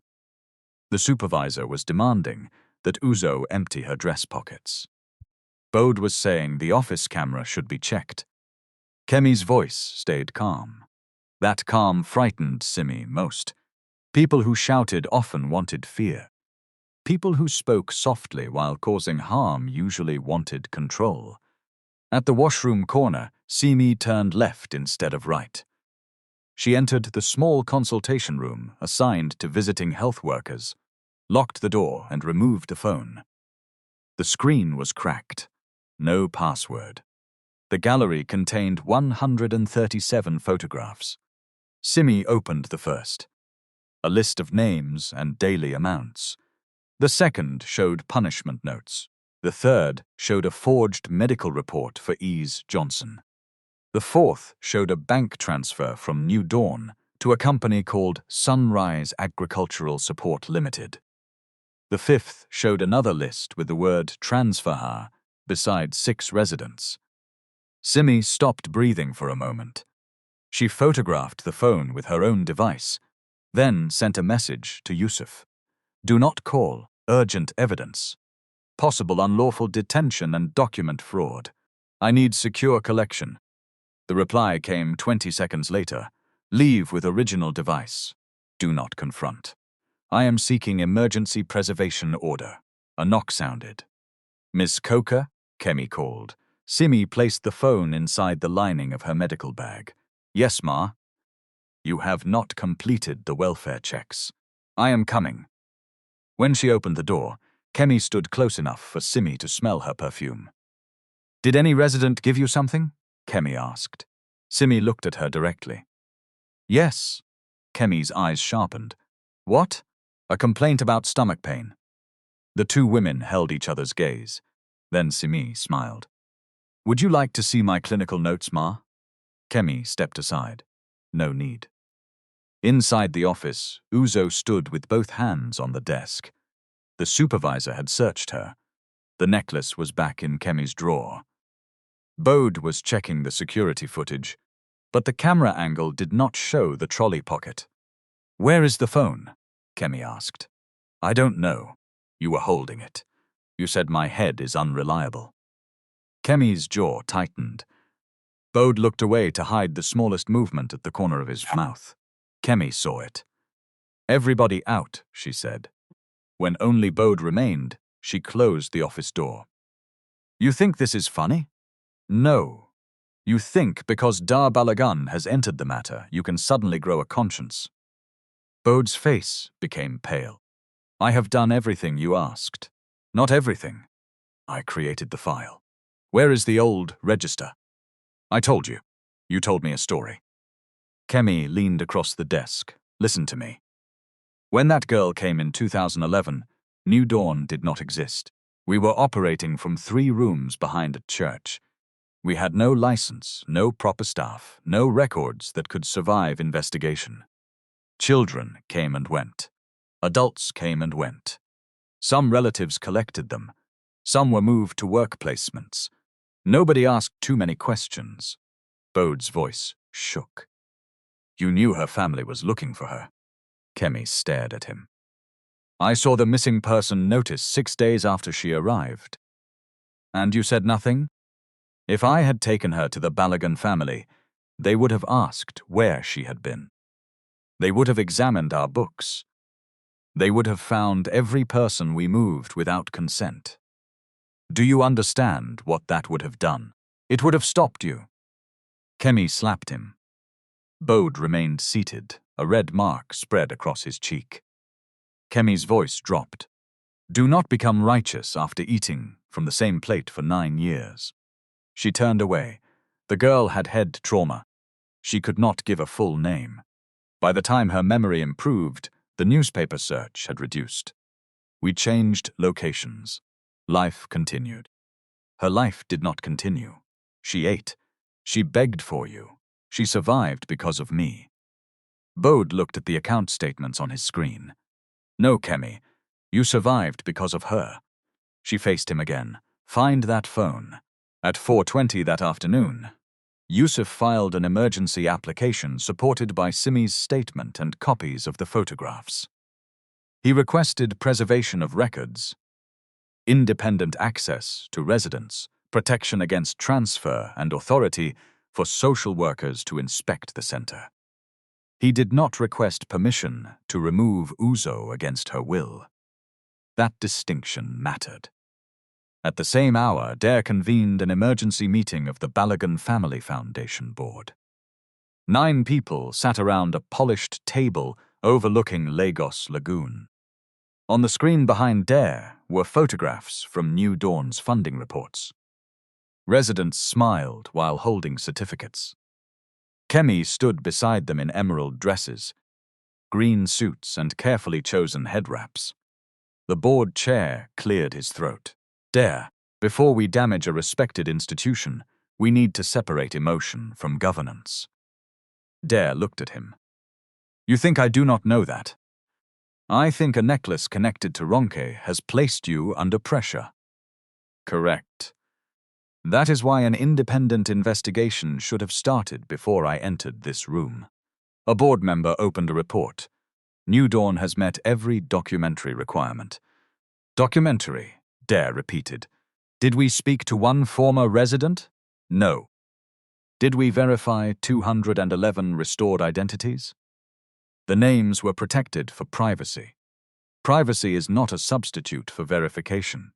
The supervisor was demanding that Uzo empty her dress pockets. Bode was saying the office camera should be checked. Kemi's voice stayed calm. That calm frightened Simi most. People who shouted often wanted fear. People who spoke softly while causing harm usually wanted control. At the washroom corner, Simi turned left instead of right. She entered the small consultation room assigned to visiting health workers, locked the door and removed the phone. The screen was cracked. No password. The gallery contained 137 photographs. Simi opened the first. A list of names and daily amounts. The second showed punishment notes. The third showed a forged medical report for Ease Johnson. The fourth showed a bank transfer from New Dawn to a company called Sunrise Agricultural Support Limited. The fifth showed another list with the word transfer beside 6 residents. Simi stopped breathing for a moment. She photographed the phone with her own device, then sent a message to Yusuf. "Do not call. Urgent evidence. Possible unlawful detention and document fraud. I need secure collection." The reply came 20 seconds later. "Leave with original device. Do not confront. I am seeking emergency preservation order." A knock sounded. "Miss Coker?" Kemi called. Simi placed the phone inside the lining of her medical bag. "Yes, Ma." "You have not completed the welfare checks. I am coming." When she opened the door, Kemi stood close enough for Simi to smell her perfume. "Did any resident give you something?" Kemi asked. Simi looked at her directly. "Yes." Kemi's eyes sharpened. "What?" "A complaint about stomach pain." The two women held each other's gaze. Then Simi smiled. "Would you like to see my clinical notes, Ma?" Kemi stepped aside. No need. Inside the office, Uzo stood with both hands on the desk. The supervisor had searched her. The necklace was back in Kemi's drawer. Bode was checking the security footage, but the camera angle did not show the trolley pocket. "Where is the phone?" Kemi asked. "I don't know. You were holding it. You said my head is unreliable." Kemi's jaw tightened. Bode looked away to hide the smallest movement at the corner of his mouth. Kemi saw it. "Everybody out," she said. When only Bode remained, she closed the office door. "You think this is funny?" "No. You think because Dare Balogun has entered the matter, you can suddenly grow a conscience." Bode's face became pale. "I have done everything you asked." "Not everything. I created the file. Where is the old register?" "I told you. You told me a story." Kemi leaned across the desk. "Listen to me. When that girl came in 2011, New Dawn did not exist. We were operating from 3 rooms behind a church. We had no license, no proper staff, no records that could survive investigation. Children came and went. Adults came and went. Some relatives collected them. Some were moved to work placements. Nobody asked too many questions." Bode's voice shook. "You knew her family was looking for her." Kemi stared at him. "I saw the missing person notice 6 days after she arrived." "And you said nothing?" "If I had taken her to the Balogun family, they would have asked where she had been. They would have examined our books. They would have found every person we moved without consent. Do you understand what that would have done? It would have stopped you. Kemi slapped him. Bode remained seated, a red mark spread across his cheek. Kemi's voice dropped. Do not become righteous after eating from the same plate for 9 years. She turned away. The girl had head trauma. She could not give a full name. By the time her memory improved, the newspaper search had reduced. We changed locations. Life continued. Her life did not continue. She ate. She begged for you. She survived because of me. Bode looked at the account statements on his screen. No, Kemi. You survived because of her. She faced him again. Find that phone. At 4:20 that afternoon, Yusuf filed an emergency application supported by Simi's statement and copies of the photographs. He requested preservation of records, independent access to residents, protection against transfer, and authority for social workers to inspect the center. He did not request permission to remove Uzo against her will. That distinction mattered. At the same hour, Dare convened an emergency meeting of the Balogun Family Foundation Board. 9 people sat around a polished table overlooking Lagos Lagoon. On the screen behind Dare were photographs from New Dawn's funding reports. Residents smiled while holding certificates. Kemi stood beside them in emerald dresses, green suits, and carefully chosen head wraps. The board chair cleared his throat. Dare, before we damage a respected institution, we need to separate emotion from governance. Dare looked at him. You think I do not know that? I think a necklace connected to Ronke has placed you under pressure. Correct. That is why an independent investigation should have started before I entered this room. A board member opened a report. New Dawn has met every documentary requirement. Documentary, Dare repeated. Did we speak to one former resident? No. Did we verify 211 restored identities? The names were protected for privacy. Privacy is not a substitute for verification.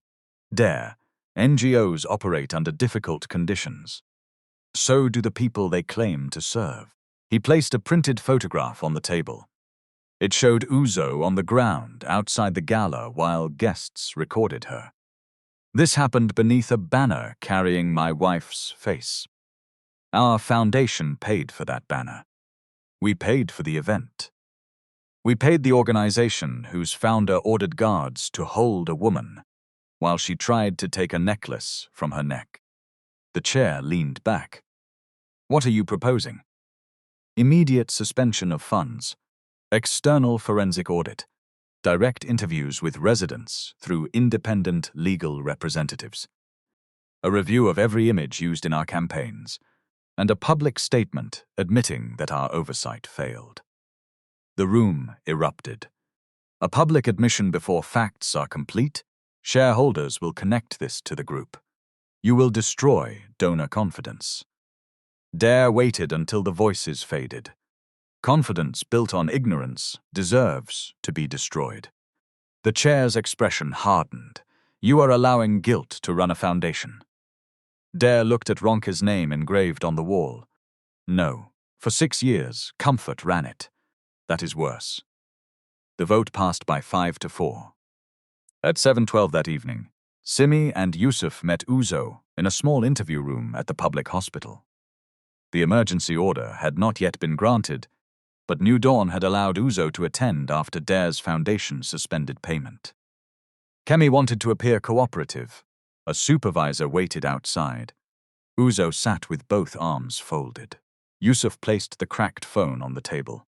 Dare, NGOs operate under difficult conditions. So do the people they claim to serve. He placed a printed photograph on the table. It showed Uzo on the ground outside the gala while guests recorded her. This happened beneath a banner carrying my wife's face. Our foundation paid for that banner. We paid for the event. We paid the organization whose founder ordered guards to hold a woman while she tried to take a necklace from her neck. The chair leaned back. What are you proposing? Immediate suspension of funds, external forensic audit, direct interviews with residents through independent legal representatives, a review of every image used in our campaigns, and a public statement admitting that our oversight failed. The room erupted. A public admission before facts are complete. Shareholders will connect this to the group. You will destroy donor confidence. Dare waited until the voices faded. Confidence built on ignorance deserves to be destroyed. The chair's expression hardened. You are allowing guilt to run a foundation. Dare looked at Ronke's name engraved on the wall. No, for 6 years, comfort ran it. That is worse. The vote passed by 5-4. At 7:12 that evening, Simi and Yusuf met Uzo in a small interview room at the public hospital. The emergency order had not yet been granted, but New Dawn had allowed Uzo to attend after Dare's foundation suspended payment. Kemi wanted to appear cooperative. A supervisor waited outside. Uzo sat with both arms folded. Yusuf placed the cracked phone on the table.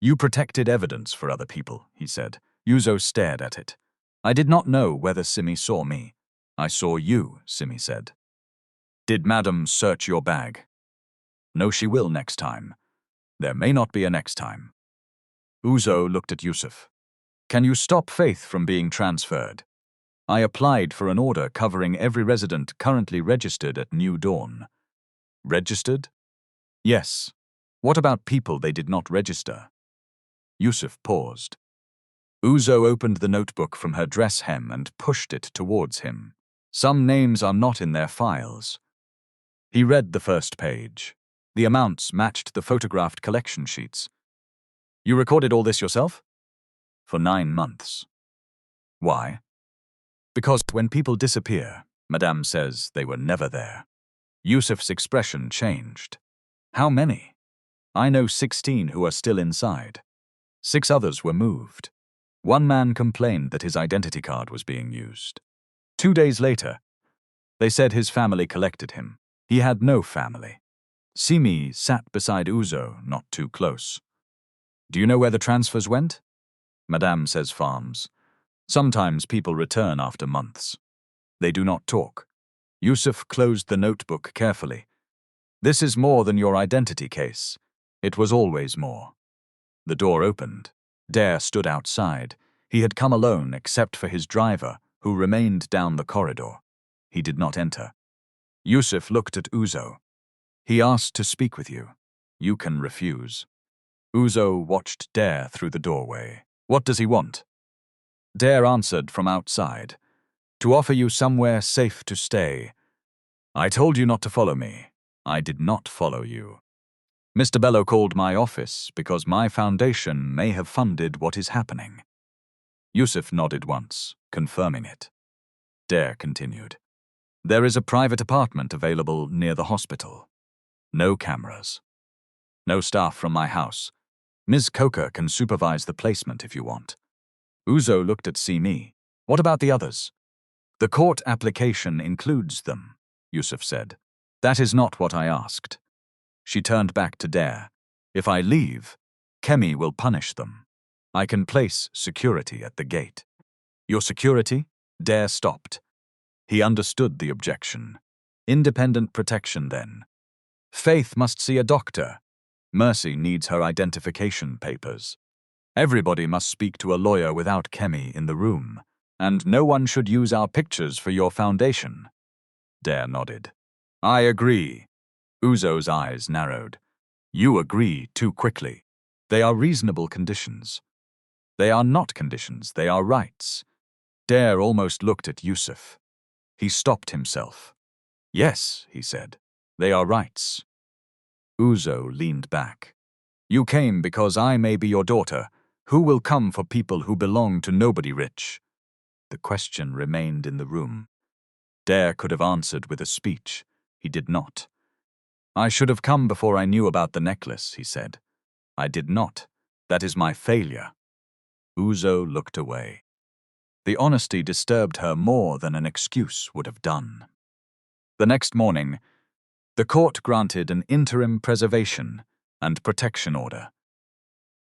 You protected evidence for other people, he said. Uzo stared at it. I did not know whether Simi saw me. I saw you, Simi said. Did Madam search your bag? No, she will next time. There may not be a next time. Uzo looked at Yusuf. Can you stop Faith from being transferred? I applied for an order covering every resident currently registered at New Dawn. Registered? Yes. What about people they did not register? Yusuf paused. Uzo opened the notebook from her dress hem and pushed it towards him. Some names are not in their files. He read the first page. The amounts matched the photographed collection sheets. You recorded all this yourself? For 9 months. Why? Because when people disappear, Madame says they were never there. Yusuf's expression changed. How many? I know 16 who are still inside. 6 others were moved. One man complained that his identity card was being used. 2 days later, they said his family collected him. He had no family. Simi sat beside Uzo, not too close. Do you know where the transfers went? Madame says farms. Sometimes people return after months. They do not talk. Yusuf closed the notebook carefully. This is more than your identity case. It was always more. The door opened. Dare stood outside. He had come alone except for his driver, who remained down the corridor. He did not enter. Yusuf looked at Uzo. He asked to speak with you. You can refuse. Uzo watched Dare through the doorway. What does he want? Dare answered from outside. To offer you somewhere safe to stay. I told you not to follow me. I did not follow you. Mr. Bello called my office because my foundation may have funded what is happening. Yusuf nodded once, confirming it. Dare continued. There is a private apartment available near the hospital. No cameras. No staff from my house. Ms. Coker can supervise the placement if you want. Uzo looked at Simi. What about the others? The court application includes them, Yusuf said. That is not what I asked. She turned back to Dare. If I leave, Kemi will punish them. I can place security at the gate. Your security? Dare stopped. He understood the objection. Independent protection, then. Faith must see a doctor. Mercy needs her identification papers. Everybody must speak to a lawyer without Kemi in the room, and no one should use our pictures for your foundation. Dare nodded. I agree. Uzo's eyes narrowed. You agree too quickly. They are reasonable conditions. They are not conditions, they are rights. Dare almost looked at Yusuf. He stopped himself. Yes, he said, they are rights. Uzo leaned back. You came because I may be your daughter. Who will come for people who belong to nobody rich? The question remained in the room. Dare could have answered with a speech. He did not. I should have come before I knew about the necklace, he said. I did not. That is my failure. Uzo looked away. The honesty disturbed her more than an excuse would have done. The next morning, the court granted an interim preservation and protection order.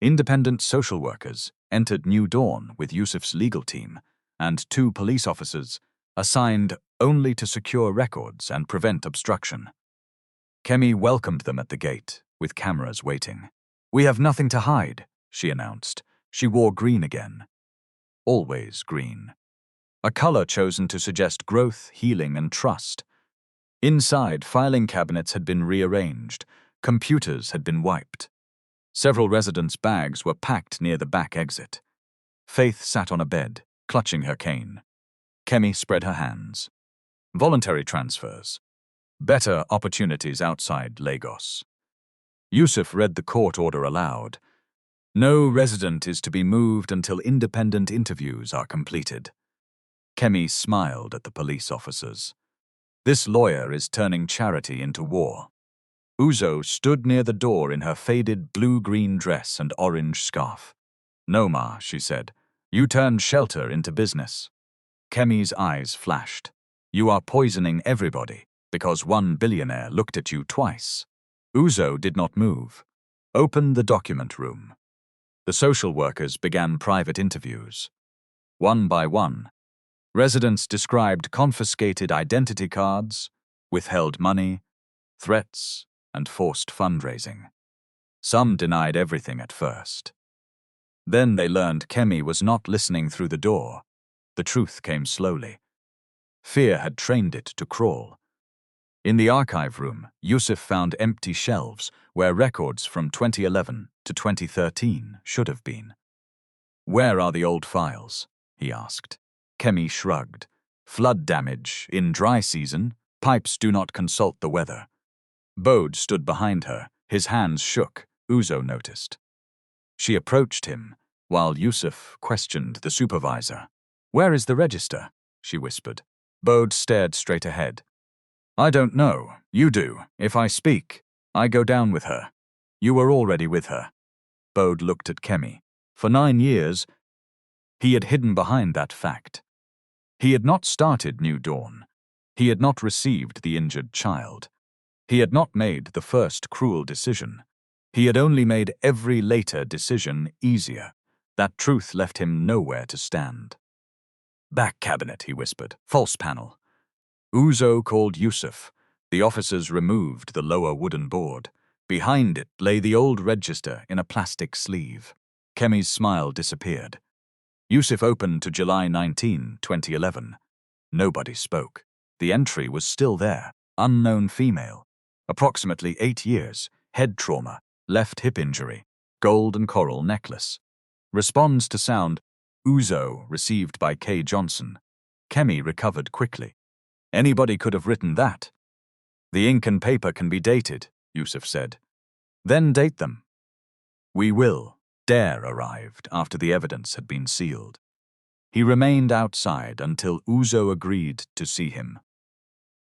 Independent social workers entered New Dawn with Yusuf's legal team and 2 police officers assigned only to secure records and prevent obstruction. Kemi welcomed them at the gate, with cameras waiting. We have nothing to hide, she announced. She wore green again. Always green. A color chosen to suggest growth, healing, and trust. Inside, filing cabinets had been rearranged. Computers had been wiped. Several residents' bags were packed near the back exit. Faith sat on a bed, clutching her cane. Kemi spread her hands. Voluntary transfers. Better opportunities outside Lagos. Yusuf read the court order aloud. No resident is to be moved until independent interviews are completed. Kemi smiled at the police officers. This lawyer is turning charity into war. Uzo stood near the door in her faded blue-green dress and orange scarf. No, Ma, she said. You turned shelter into business. Kemi's eyes flashed. You are poisoning everybody because one billionaire looked at you twice. Uzo did not move. Open the document room. The social workers began private interviews. One by one, residents described confiscated identity cards, withheld money, threats, and forced fundraising. Some denied everything at first. Then they learned Kemi was not listening through the door. The truth came slowly. Fear had trained it to crawl. In the archive room, Yusuf found empty shelves where records from 2011 to 2013 should have been. Where are the old files? He asked. Kemi shrugged. Flood damage. In dry season, pipes do not consult the weather. Bode stood behind her. His hands shook. Uzo noticed. She approached him, while Yusuf questioned the supervisor. "Where is the register?" she whispered. Bode stared straight ahead. "I don't know. You do. If I speak, I go down with her. You were already with her." Bode looked at Kemi. For 9 years, he had hidden behind that fact. He had not started New Dawn. He had not received the injured child. He had not made the first cruel decision. He had only made every later decision easier. That truth left him nowhere to stand. "Back cabinet," he whispered. "False panel." Uzo called Yusuf. The officers removed the lower wooden board. Behind it lay the old register in a plastic sleeve. Kemi's smile disappeared. Yusuf opened to July 19, 2011. Nobody spoke. The entry was still there. Unknown female. Approximately 8 years. Head trauma. Left hip injury. Gold and coral necklace. Responds to sound. Uzo, received by K. Johnson. Kemi recovered quickly. Anybody could have written that. "The ink and paper can be dated," Yusuf said. "Then date them." "We will." Dare arrived after the evidence had been sealed. He remained outside until Uzo agreed to see him.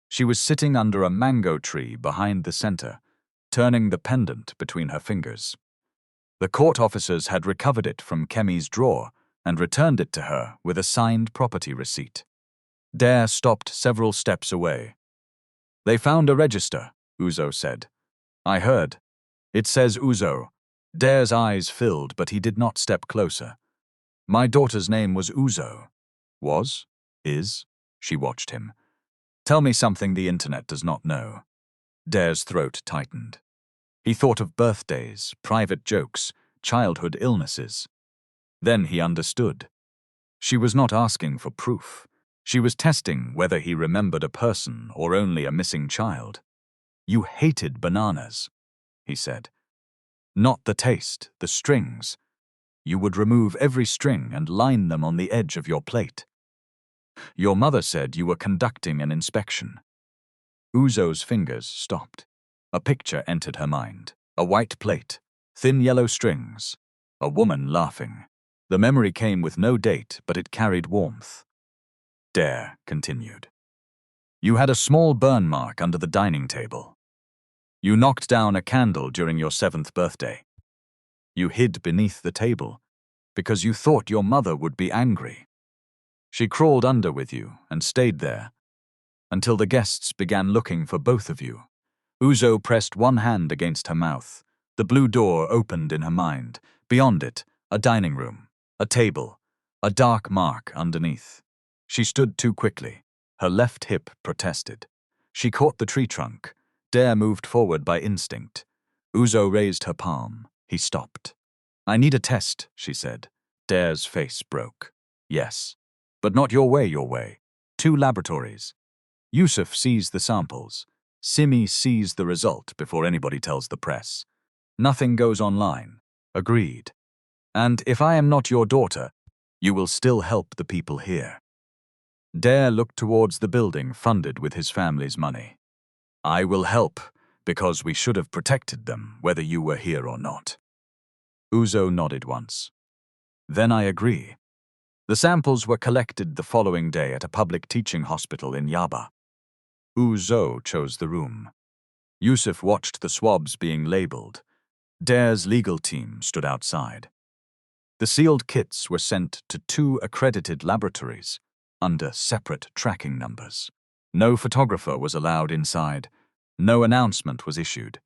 She was sitting under a mango tree behind the center, turning the pendant between her fingers. The court officers had recovered it from Kemi's drawer and returned it to her with a signed property receipt. Dare stopped several steps away. "They found a register," Uzo said. "I heard. It says Uzo." Dare's eyes filled, but he did not step closer. "My daughter's name was Uzo." "Was? Is?" She watched him. "Tell me something the internet does not know." Dare's throat tightened. He thought of birthdays, private jokes, childhood illnesses. Then he understood. She was not asking for proof. She was testing whether he remembered a person or only a missing child. "You hated bananas," he said. "Not the taste, the strings. You would remove every string and line them on the edge of your plate. Your mother said you were conducting an inspection." Uzo's fingers stopped. A picture entered her mind. A white plate, thin yellow strings, a woman laughing. The memory came with no date, but it carried warmth. Dare continued. "You had a small burn mark under the dining table. You knocked down a candle during your 7th birthday. You hid beneath the table because you thought your mother would be angry. She crawled under with you and stayed there until the guests began looking for both of you." Uzo pressed one hand against her mouth. The blue door opened in her mind. Beyond it, a dining room, a table, a dark mark underneath. She stood too quickly. Her left hip protested. She caught the tree trunk. Dare moved forward by instinct. Uzo raised her palm. He stopped. "I need a test," she said. Dare's face broke. "Yes, but not your way. 2 laboratories. Yusuf sees the samples. Simi sees the result before anybody tells the press. Nothing goes online." "Agreed. And if I am not your daughter, you will still help the people here." Dare looked towards the building funded with his family's money. "I will help, because we should have protected them, whether you were here or not." Uzo nodded once. "Then I agree." The samples were collected the following day at a public teaching hospital in Yaba. Uzo chose the room. Yusuf watched the swabs being labeled. Dare's legal team stood outside. The sealed kits were sent to 2 accredited laboratories under separate tracking numbers. No photographer was allowed inside. No announcement was issued.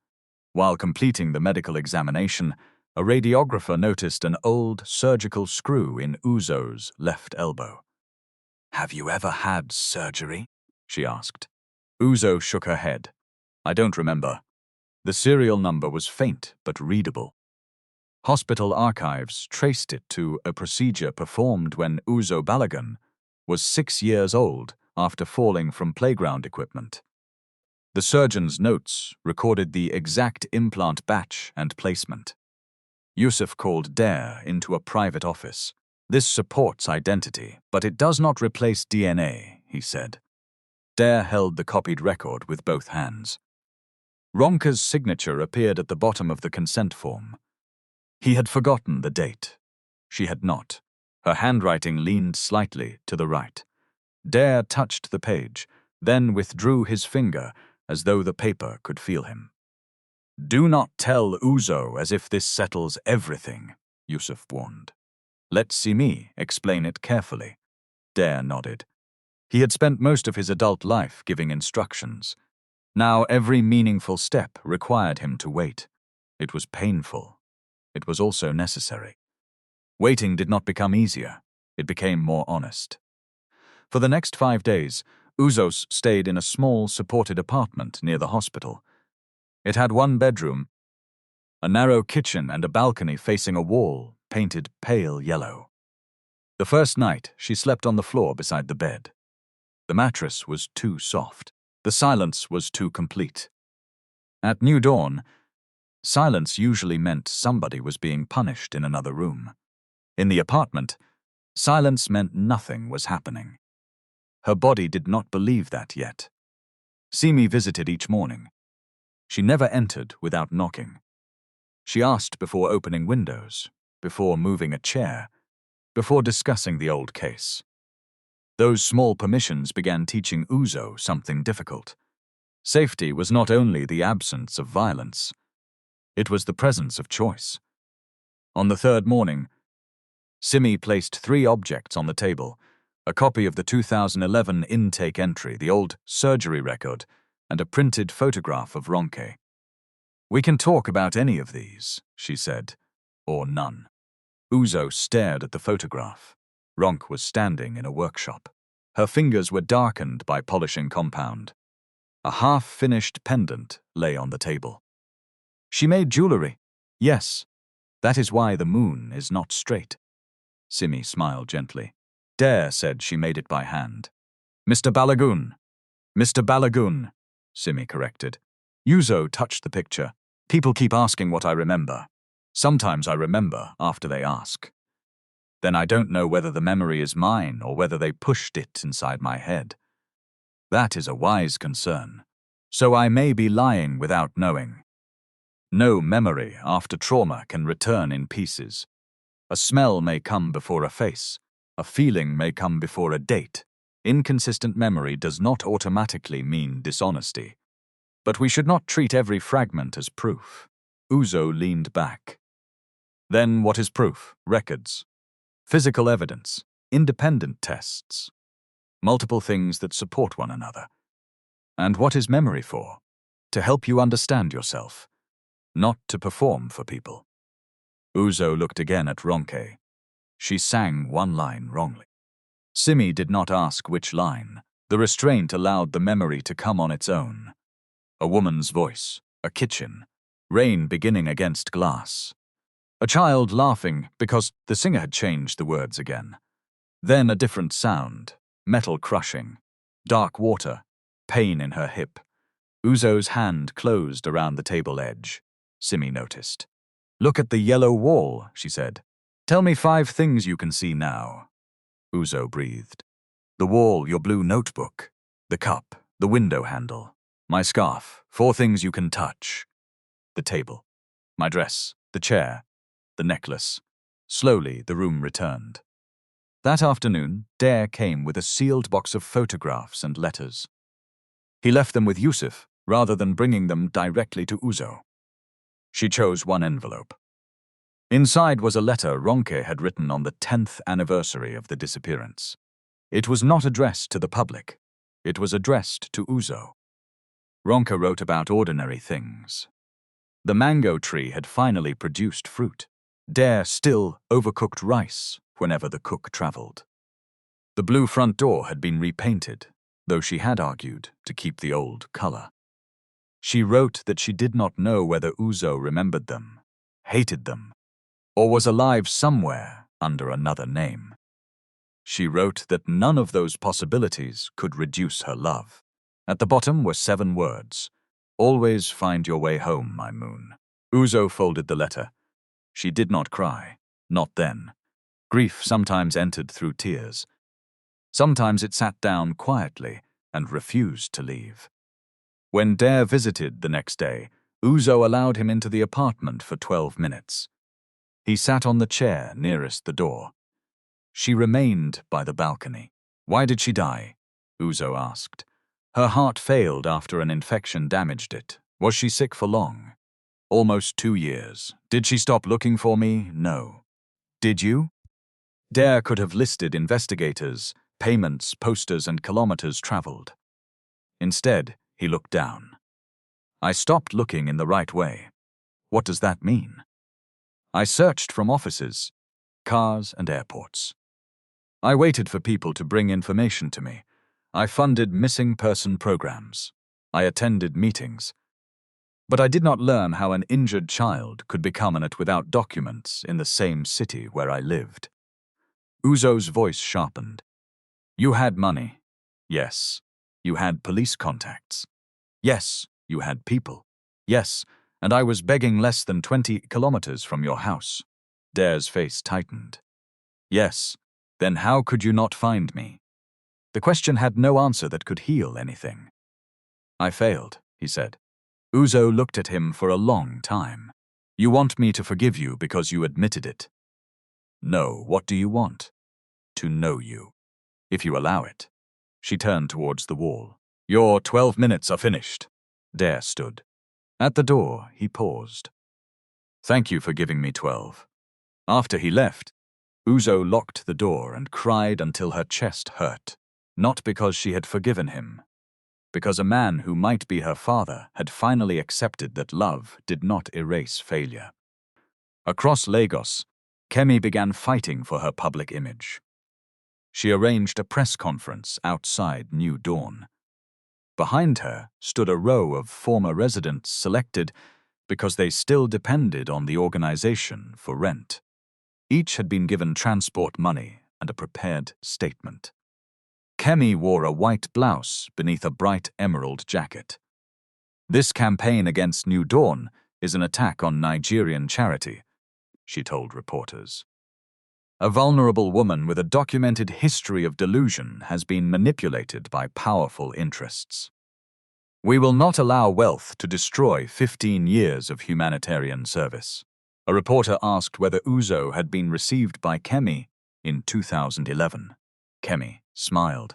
While completing the medical examination, a radiographer noticed an old surgical screw in Uzo's left elbow. "Have you ever had surgery?" she asked. Uzo shook her head. "I don't remember." The serial number was faint but readable. Hospital archives traced it to a procedure performed when Dare Balogun was 6 years old after falling from playground equipment. The surgeon's notes recorded the exact implant batch and placement. Yusuf called Dare into a private office. "This supports identity, but it does not replace DNA," he he said. Dare held the copied record with both hands. Ronka's signature appeared at the bottom of the consent form. He had forgotten the date. She had not. Her handwriting leaned slightly to the right. Dare touched the page, then withdrew his finger as though the paper could feel him. "Do not tell Uzo as if this settles everything," Yusuf warned. "Let Simi explain it carefully." Dare nodded. He had spent most of his adult life giving instructions. Now every meaningful step required him to wait. It was painful. It was also necessary. Waiting did not become easier. It became more honest. For the next 5 days, Uzos stayed in a small, supported apartment near the hospital. It had 1 bedroom, a narrow kitchen, and a balcony facing a wall painted pale yellow. The first night, she slept on the floor beside the bed. The mattress was too soft. The silence was too complete. At new dawn, silence usually meant somebody was being punished in another room. In the apartment, silence meant nothing was happening. Her body did not believe that yet. Simi visited each morning. She never entered without knocking. She asked before opening windows, before moving a chair, before discussing the old case. Those small permissions began teaching Uzo something difficult. Safety was not only the absence of violence, it was the presence of choice. On the 3rd morning, Simi placed 3 objects on the table: a copy of the 2011 intake entry, the old surgery record, and a printed photograph of Ronke. "We can talk about any of these," she said, "or none." Uzo stared at the photograph. Ronk was standing in a workshop. Her fingers were darkened by polishing compound. A half-finished pendant lay on the table. "She made jewelry." "Yes, that is why the moon is not straight." Simi smiled gently. Dare said she made it by hand. "Mr. Balogun." "Mr. Balogun," Simi corrected. Uzo touched the picture. "People keep asking what I remember. Sometimes I remember after they ask. Then I don't know whether the memory is mine or whether they pushed it inside my head. That is a wise concern. So I may be lying without knowing. No memory after trauma can return in pieces. A smell may come before a face. A feeling may come before a date. Inconsistent memory does not automatically mean dishonesty. But we should not treat every fragment as proof." Uzo leaned back. "Then what is proof? Records, physical evidence, independent tests, multiple things that support one another. And what is memory for? To help you understand yourself, not to perform for people." Uzo looked again at Ronke. She sang 1 line wrongly. Simi did not ask which line. The restraint allowed the memory to come on its own. A woman's voice, a kitchen, rain beginning against glass. A child laughing because the singer had changed the words again. Then a different sound, metal crushing, dark water, pain in her hip. Uzo's hand closed around the table edge. Simi noticed. "Look at the yellow wall," she said. "Tell me 5 things you can see now." Uzo breathed. "The wall, your blue notebook, the cup, the window handle, my scarf, 4 things you can touch. The table, my dress, the chair, the necklace." Slowly, the room returned. That afternoon, Dare came with a sealed box of photographs and letters. He left them with Yusuf, rather than bringing them directly to Uzo. She chose 1 envelope. Inside was a letter Ronke had written on the 10th anniversary of the disappearance. It was not addressed to the public. It was addressed to Uzo. Ronke wrote about ordinary things. The mango tree had finally produced fruit. Dare still overcooked rice whenever the cook traveled. The blue front door had been repainted, though she had argued to keep the old color. She wrote that she did not know whether Uzo remembered them, hated them, or was alive somewhere under another name. She wrote that none of those possibilities could reduce her love. At the bottom were 7 words. "Always find your way home, my moon." Uzo folded the letter. She did not cry. Not then. Grief sometimes entered through tears. Sometimes it sat down quietly and refused to leave. When Dare visited the next day, Uzo allowed him into the apartment for 12 minutes. He sat on the chair nearest the door. She remained by the balcony. "Why did she die?" Uzo asked. "Her heart failed after an infection damaged it. Was she sick for long?" "Almost 2 years. Did she stop looking for me? No." "Did you?" Dare could have listed investigators, payments, posters, and kilometers traveled. Instead, he looked down. "I stopped looking in the right way." "What does that mean?" "I searched from offices, cars, and airports. I waited for people to bring information to me. I funded missing person programs. I attended meetings. But I did not learn how an injured child could become an it without documents in the same city where I lived." Uzo's voice sharpened. "You had money. Yes. You had police contacts. Yes. You had people. Yes. And I was begging less than 20 kilometers from your house." Dare's face tightened. "Yes. Then how could you not find me?" The question had no answer that could heal anything. "I failed," he said. Uzo looked at him for a long time. "You want me to forgive you because you admitted it?" "No, what do you want?" "To know you. If you allow it." She turned towards the wall. "Your 12 minutes are finished." Dare stood. At the door, he paused. "Thank you for giving me 12. After he left, Uzo locked the door and cried until her chest hurt. Not because she had forgiven him, because a man who might be her father had finally accepted that love did not erase failure. Across Lagos, Kemi began fighting for her public image. She arranged a press conference outside New Dawn. Behind her stood a row of former residents selected because they still depended on the organization for rent. Each had been given transport money and a prepared statement. Kemi wore a white blouse beneath a bright emerald jacket. "This campaign against New Dawn is an attack on Nigerian charity," she told reporters. "A vulnerable woman with a documented history of delusion has been manipulated by powerful interests. We will not allow wealth to destroy 15 years of humanitarian service." A reporter asked whether Uzo had been received by Kemi in 2011. Kemi smiled.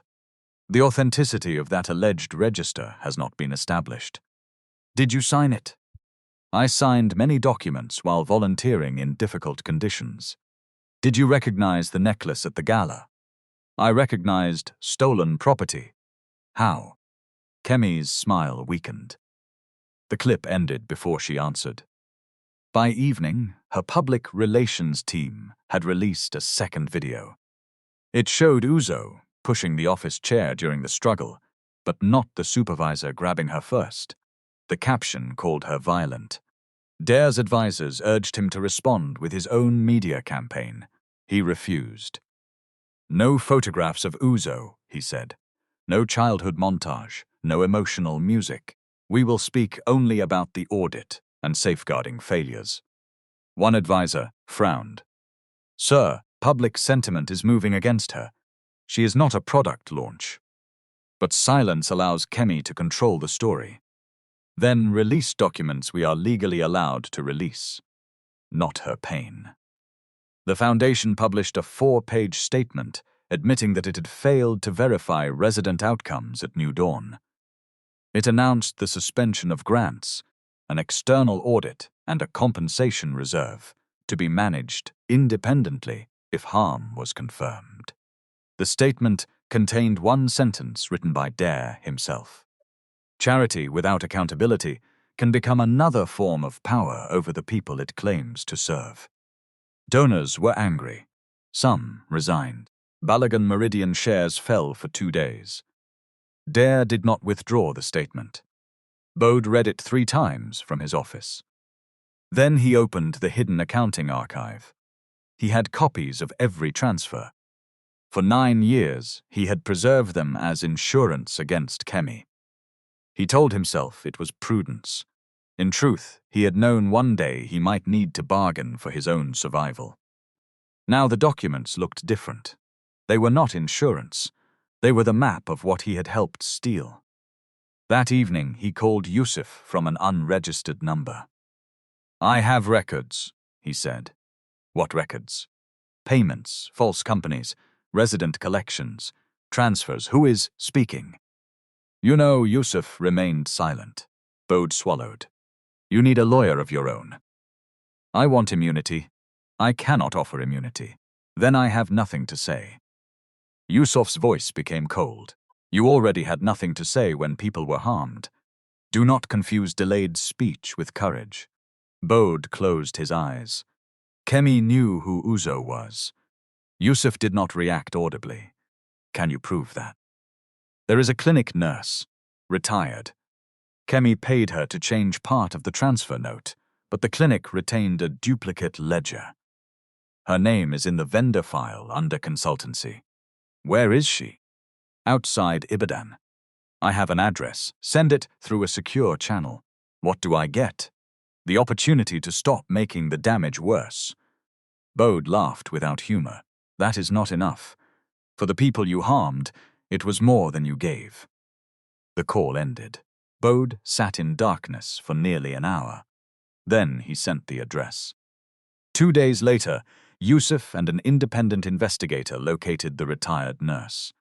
"The authenticity of that alleged register has not been established." "Did you sign it?" "I signed many documents while volunteering in difficult conditions." "Did you recognize the necklace at the gala?" "I recognized stolen property." "How?" Kemi's smile weakened. The clip ended before she answered. By evening, her public relations team had released a second video. It showed Uzo pushing the office chair during the struggle, but not the supervisor grabbing her first. The caption called her violent. Dare's advisors urged him to respond with his own media campaign. He refused. "No photographs of Uzo," he said. "No childhood montage, no emotional music. We will speak only about the audit and safeguarding failures." One advisor frowned. "Sir, public sentiment is moving against her. She is not a product launch." But silence allows Kemi to control the story. "Then release documents we are legally allowed to release. Not her pain." The foundation published a 4-page statement admitting that it had failed to verify resident outcomes at New Dawn. It announced the suspension of grants, an external audit, and a compensation reserve to be managed independently if harm was confirmed. The statement contained one sentence written by Dare himself. "Charity without accountability can become another form of power over the people it claims to serve." Donors were angry. Some resigned. Balogun Meridian shares fell for 2 days. Dare did not withdraw the statement. Bode read it 3 times from his office. Then he opened the hidden accounting archive. He had copies of every transfer. For 9 years, he had preserved them as insurance against Kemi. He told himself it was prudence. In truth, he had known one day he might need to bargain for his own survival. Now the documents looked different. They were not insurance. They were the map of what he had helped steal. That evening, he called Yusuf from an unregistered number. "I have records," he said. "What records?" "Payments, false companies, resident collections, transfers. Who is speaking?" Yusuf remained silent. Bode swallowed. "You need a lawyer of your own." "I want immunity." "I cannot offer immunity." "Then I have nothing to say." Yusuf's voice became cold. "You already had nothing to say when people were harmed. Do not confuse delayed speech with courage." Bode closed his eyes. Kemi knew who Uzo was. Yusuf did not react audibly. "Can you prove that?" "There is a clinic nurse, retired. Kemi paid her to change part of the transfer note, but the clinic retained a duplicate ledger. Her name is in the vendor file under consultancy." "Where is she?" "Outside Ibadan. I have an address. Send it through a secure channel." "What do I get?" "The opportunity to stop making the damage worse." Bode laughed without humor. "That is not enough. For the people you harmed, it was more than you gave." The call ended. Bode sat in darkness for nearly an hour. Then he sent the address. 2 days later, Yusuf and an independent investigator located the retired nurse.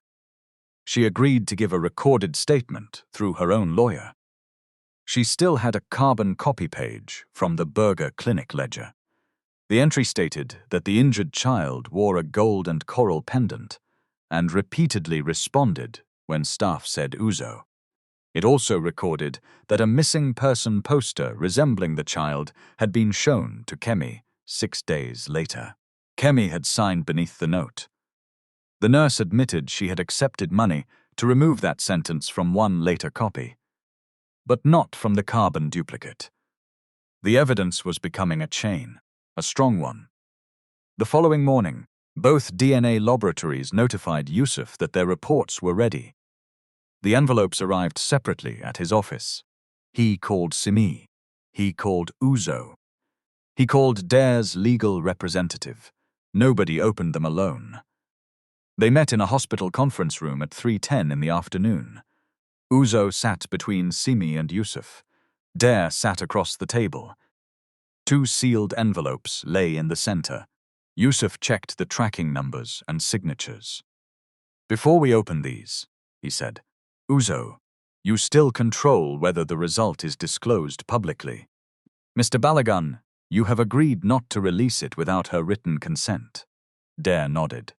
She agreed to give a recorded statement through her own lawyer. She still had a carbon copy page from the Burger Clinic ledger. The entry stated that the injured child wore a gold and coral pendant and repeatedly responded when staff said Uzo. It also recorded that a missing person poster resembling the child had been shown to Kemi 6 days later. Kemi had signed beneath the note. The nurse admitted she had accepted money to remove that sentence from one later copy, but not from the carbon duplicate. The evidence was becoming a chain, a strong one. The following morning, both DNA laboratories notified Yusuf that their reports were ready. The envelopes arrived separately at his office. He called Simi. He called Uzo. He called Dare's legal representative. Nobody opened them alone. They met in a hospital conference room at 3:10 in the afternoon. Uzo sat between Simi and Yusuf. Dare sat across the table. 2 sealed envelopes lay in the center. Yusuf checked the tracking numbers and signatures. "Before we open these," he said, "Uzo, you still control whether the result is disclosed publicly. Mr. Balogun, you have agreed not to release it without her written consent." Dare nodded.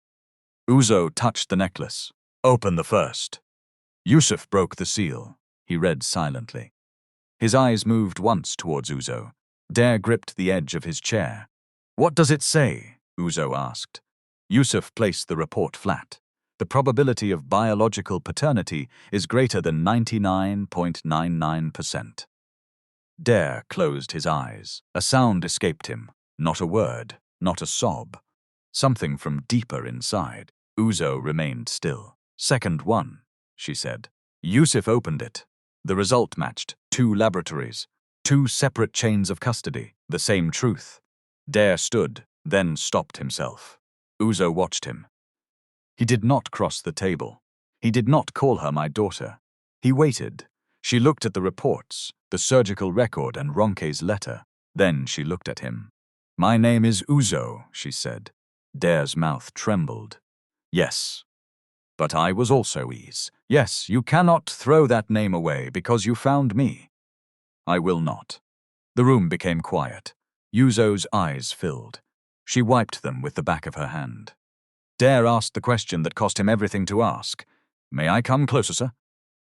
Uzo touched the necklace. "Open the first." Yusuf broke the seal. He read silently. His eyes moved once towards Uzo. Dare gripped the edge of his chair. "What does it say?" Uzo asked. Yusuf placed the report flat. "The probability of biological paternity is greater than 99.99%. Dare closed his eyes. A sound escaped him. Not a word, not a sob. Something from deeper inside. Uzo remained still. "Second one," she said. Yusuf opened it. The result matched 2 laboratories, 2 separate chains of custody, the same truth. Dare stood, then stopped himself. Uzo watched him. He did not cross the table. He did not call her my daughter. He waited. She looked at the reports, the surgical record and Ronke's letter. Then she looked at him. "My name is Uzo," she said. Dare's mouth trembled. "Yes. But I was also Ease. Yes, you cannot throw that name away because you found me." "I will not." The room became quiet. Uzo's eyes filled. She wiped them with the back of her hand. Dare asked the question that cost him everything to ask. "May I come closer, sir?"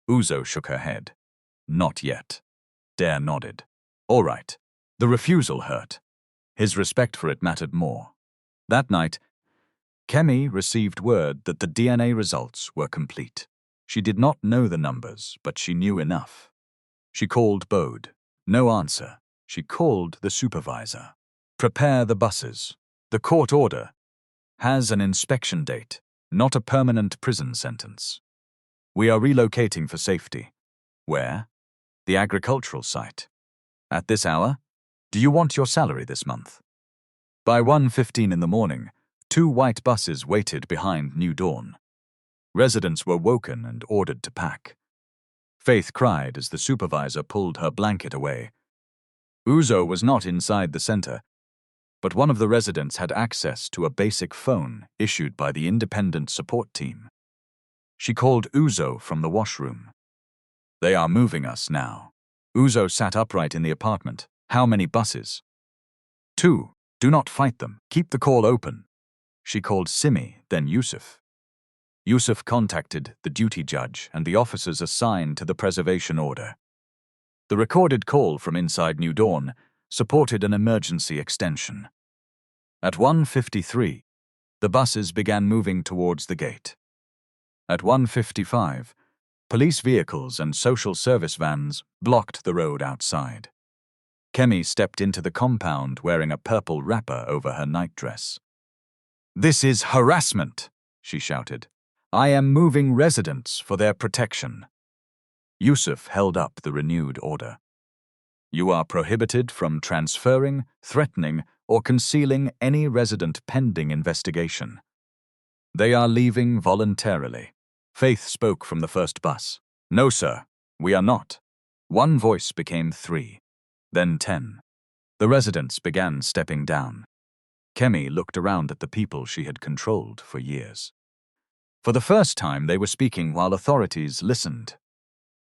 Uzo shook her head. "Not yet." Dare nodded. "All right." The refusal hurt. His respect for it mattered more. That night, Kemi received word that the DNA results were complete. She did not know the numbers, but she knew enough. She called Bode. No answer. She called the supervisor. "Prepare the buses. The court order has an inspection date, not a permanent prison sentence. We are relocating for safety." "Where?" "The agricultural site." "At this hour? Do you want your salary this month?" By 1:15 in the morning, 2 white buses waited behind New Dawn. Residents were woken and ordered to pack. Faith cried as the supervisor pulled her blanket away. Uzo was not inside the center, but one of the residents had access to a basic phone issued by the independent support team. She called Uzo from the washroom. "They are moving us now." Uzo sat upright in the apartment. "How many buses?" "2. Do not fight them. Keep the call open." She called Simi, then Yusuf. Yusuf contacted the duty judge and the officers assigned to the preservation order. The recorded call from inside New Dawn supported an emergency extension. At 1:53, the buses began moving towards the gate. At 1:55, police vehicles and social service vans blocked the road outside. Kemi stepped into the compound wearing a purple wrapper over her nightdress. "This is harassment," she shouted. "I am moving residents for their protection." Yusuf held up the renewed order. "You are prohibited from transferring, threatening, or concealing any resident pending investigation." "They are leaving voluntarily." Faith spoke from the first bus. "No, sir, we are not." One voice became 3, then 10. The residents began stepping down. Kemi looked around at the people she had controlled for years. For the first time, they were speaking while authorities listened.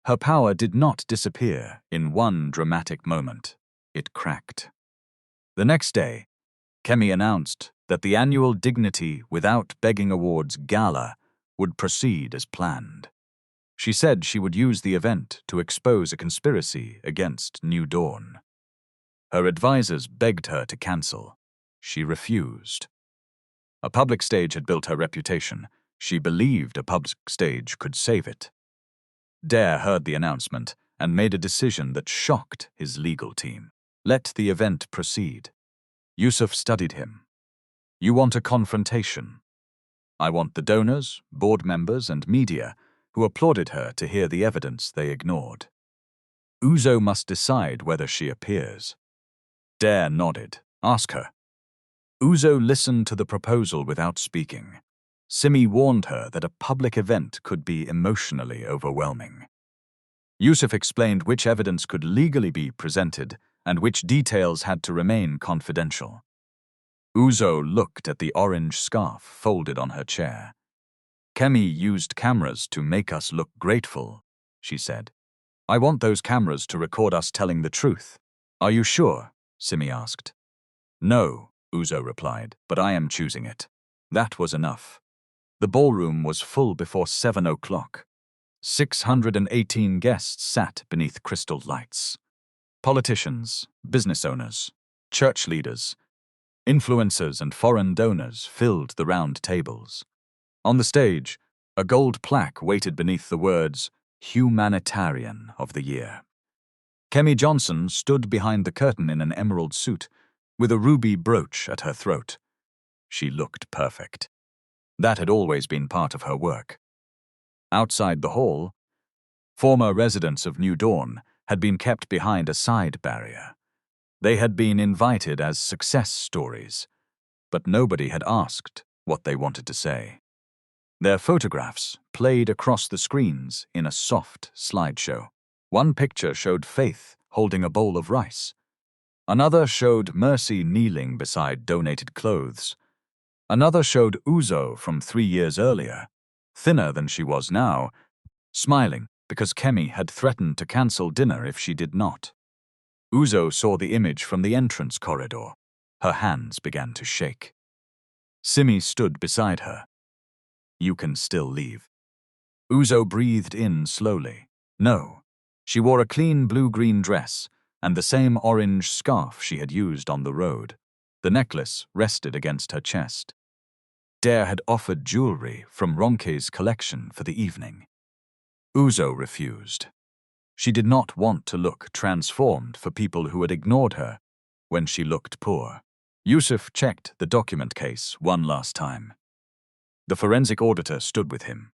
Her power did not disappear in one dramatic moment. It cracked. The next day, Kemi announced that the annual Dignity Without Begging Awards gala would proceed as planned. She said she would use the event to expose a conspiracy against New Dawn. Her advisors begged her to cancel. She refused. A public stage had built her reputation. She believed a public stage could save it. Dare heard the announcement and made a decision that shocked his legal team. "Let the event proceed." Yusuf studied him. "You want a confrontation. I want the donors, board members, and media who applauded her to hear the evidence they ignored. Uzo must decide whether she appears." Dare nodded. "Ask her." Uzo listened to the proposal without speaking. Simi warned her that a public event could be emotionally overwhelming. Yusuf explained which evidence could legally be presented and which details had to remain confidential. Uzo looked at the orange scarf folded on her chair. "Kemi used cameras to make us look grateful," she said. "I want those cameras to record us telling the truth." "Are you sure?" Simi asked. "No," Uzo replied, "but I am choosing it." That was enough. The ballroom was full before 7 o'clock. 618 guests sat beneath crystal lights. Politicians, business owners, church leaders, influencers, and foreign donors filled the round tables. On the stage, a gold plaque waited beneath the words, "Humanitarian of the Year." Kemi Johnson stood behind the curtain in an emerald suit, with a ruby brooch at her throat. She looked perfect. That had always been part of her work. Outside the hall, former residents of New Dawn had been kept behind a side barrier. They had been invited as success stories, but nobody had asked what they wanted to say. Their photographs played across the screens in a soft slideshow. One picture showed Faith holding a bowl of rice. Another showed Mercy kneeling beside donated clothes. Another showed Uzo from 3 years earlier, thinner than she was now, smiling because Kemi had threatened to cancel dinner if she did not. Uzo saw the image from the entrance corridor. Her hands began to shake. Simi stood beside her. "You can still leave." Uzo breathed in slowly. No. She wore a clean blue-green dress and the same orange scarf she had used on the road. The necklace rested against her chest. Dare had offered jewelry from Ronke's collection for the evening. Uzo refused. She did not want to look transformed for people who had ignored her when she looked poor. Yusuf checked the document case one last time. The forensic auditor stood with him.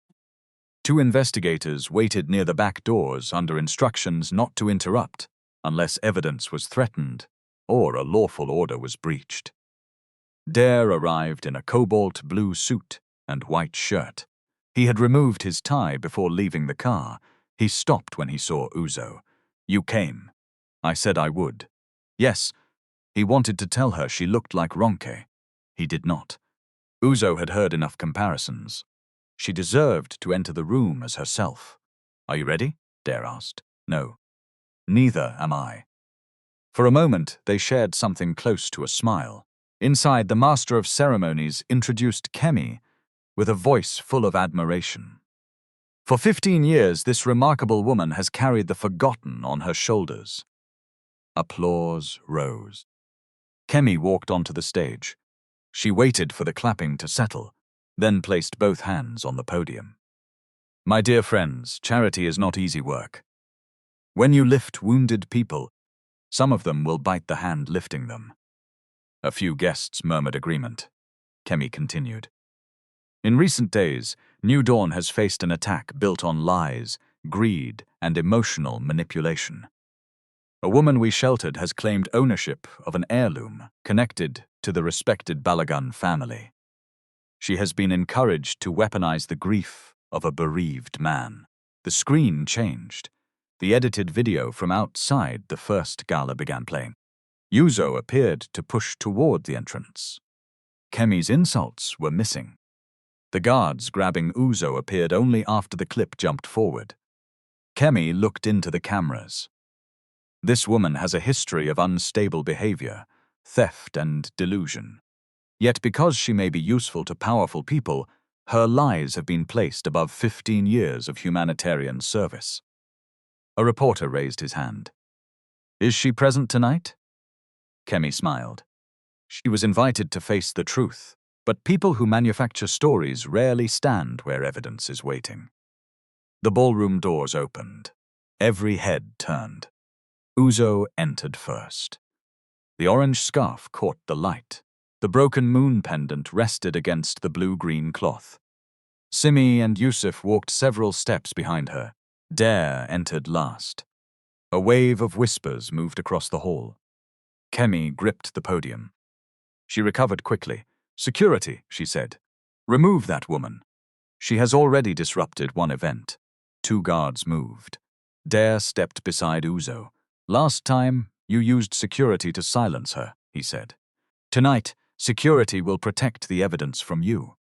2 investigators waited near the back doors under instructions not to interrupt unless evidence was threatened or a lawful order was breached. Dare arrived in a cobalt blue suit and white shirt. He had removed his tie before leaving the car. He stopped when he saw Uzo. "You came." "I said I would." "Yes." He wanted to tell her she looked like Ronke. He did not. Uzo had heard enough comparisons. She deserved to enter the room as herself. "Are you ready?" Dare asked. "No." "Neither am I." For a moment, they shared something close to a smile. Inside, the master of ceremonies introduced Kemi with a voice full of admiration. For 15 years, this remarkable woman has carried the forgotten on her shoulders. Applause rose. Kemi walked onto the stage. She waited for the clapping to settle, then placed both hands on the podium. "My dear friends, charity is not easy work. When you lift wounded people, some of them will bite the hand lifting them." A few guests murmured agreement. Kemi continued. "In recent days, New Dawn has faced an attack built on lies, greed, and emotional manipulation. A woman we sheltered has claimed ownership of an heirloom connected to the respected Balogun family. She has been encouraged to weaponize the grief of a bereaved man." The screen changed. The edited video from outside the first gala began playing. Uzo appeared to push toward the entrance. Kemi's insults were missing. The guards grabbing Uzo appeared only after the clip jumped forward. Kemi looked into the cameras. This woman has a history of unstable behavior, theft, and delusion. Yet because she may be useful to powerful people, her lies have been placed above 15 years of humanitarian service. A reporter raised his hand. "Is she present tonight?" Kemi smiled. She was invited to face the truth, but people who manufacture stories rarely stand where evidence is waiting. The ballroom doors opened. Every head turned. Uzo entered first. The orange scarf caught the light. The broken moon pendant rested against the blue-green cloth. Simi and Yusuf walked several steps behind her. Dare entered last. A wave of whispers moved across the hall. Kemi gripped the podium. She recovered quickly. "Security," she said. "Remove that woman. She has already disrupted one event." 2 guards moved. Dare stepped beside Uzo. "Last time, you used security to silence her," he said. "Tonight, security will protect the evidence from you."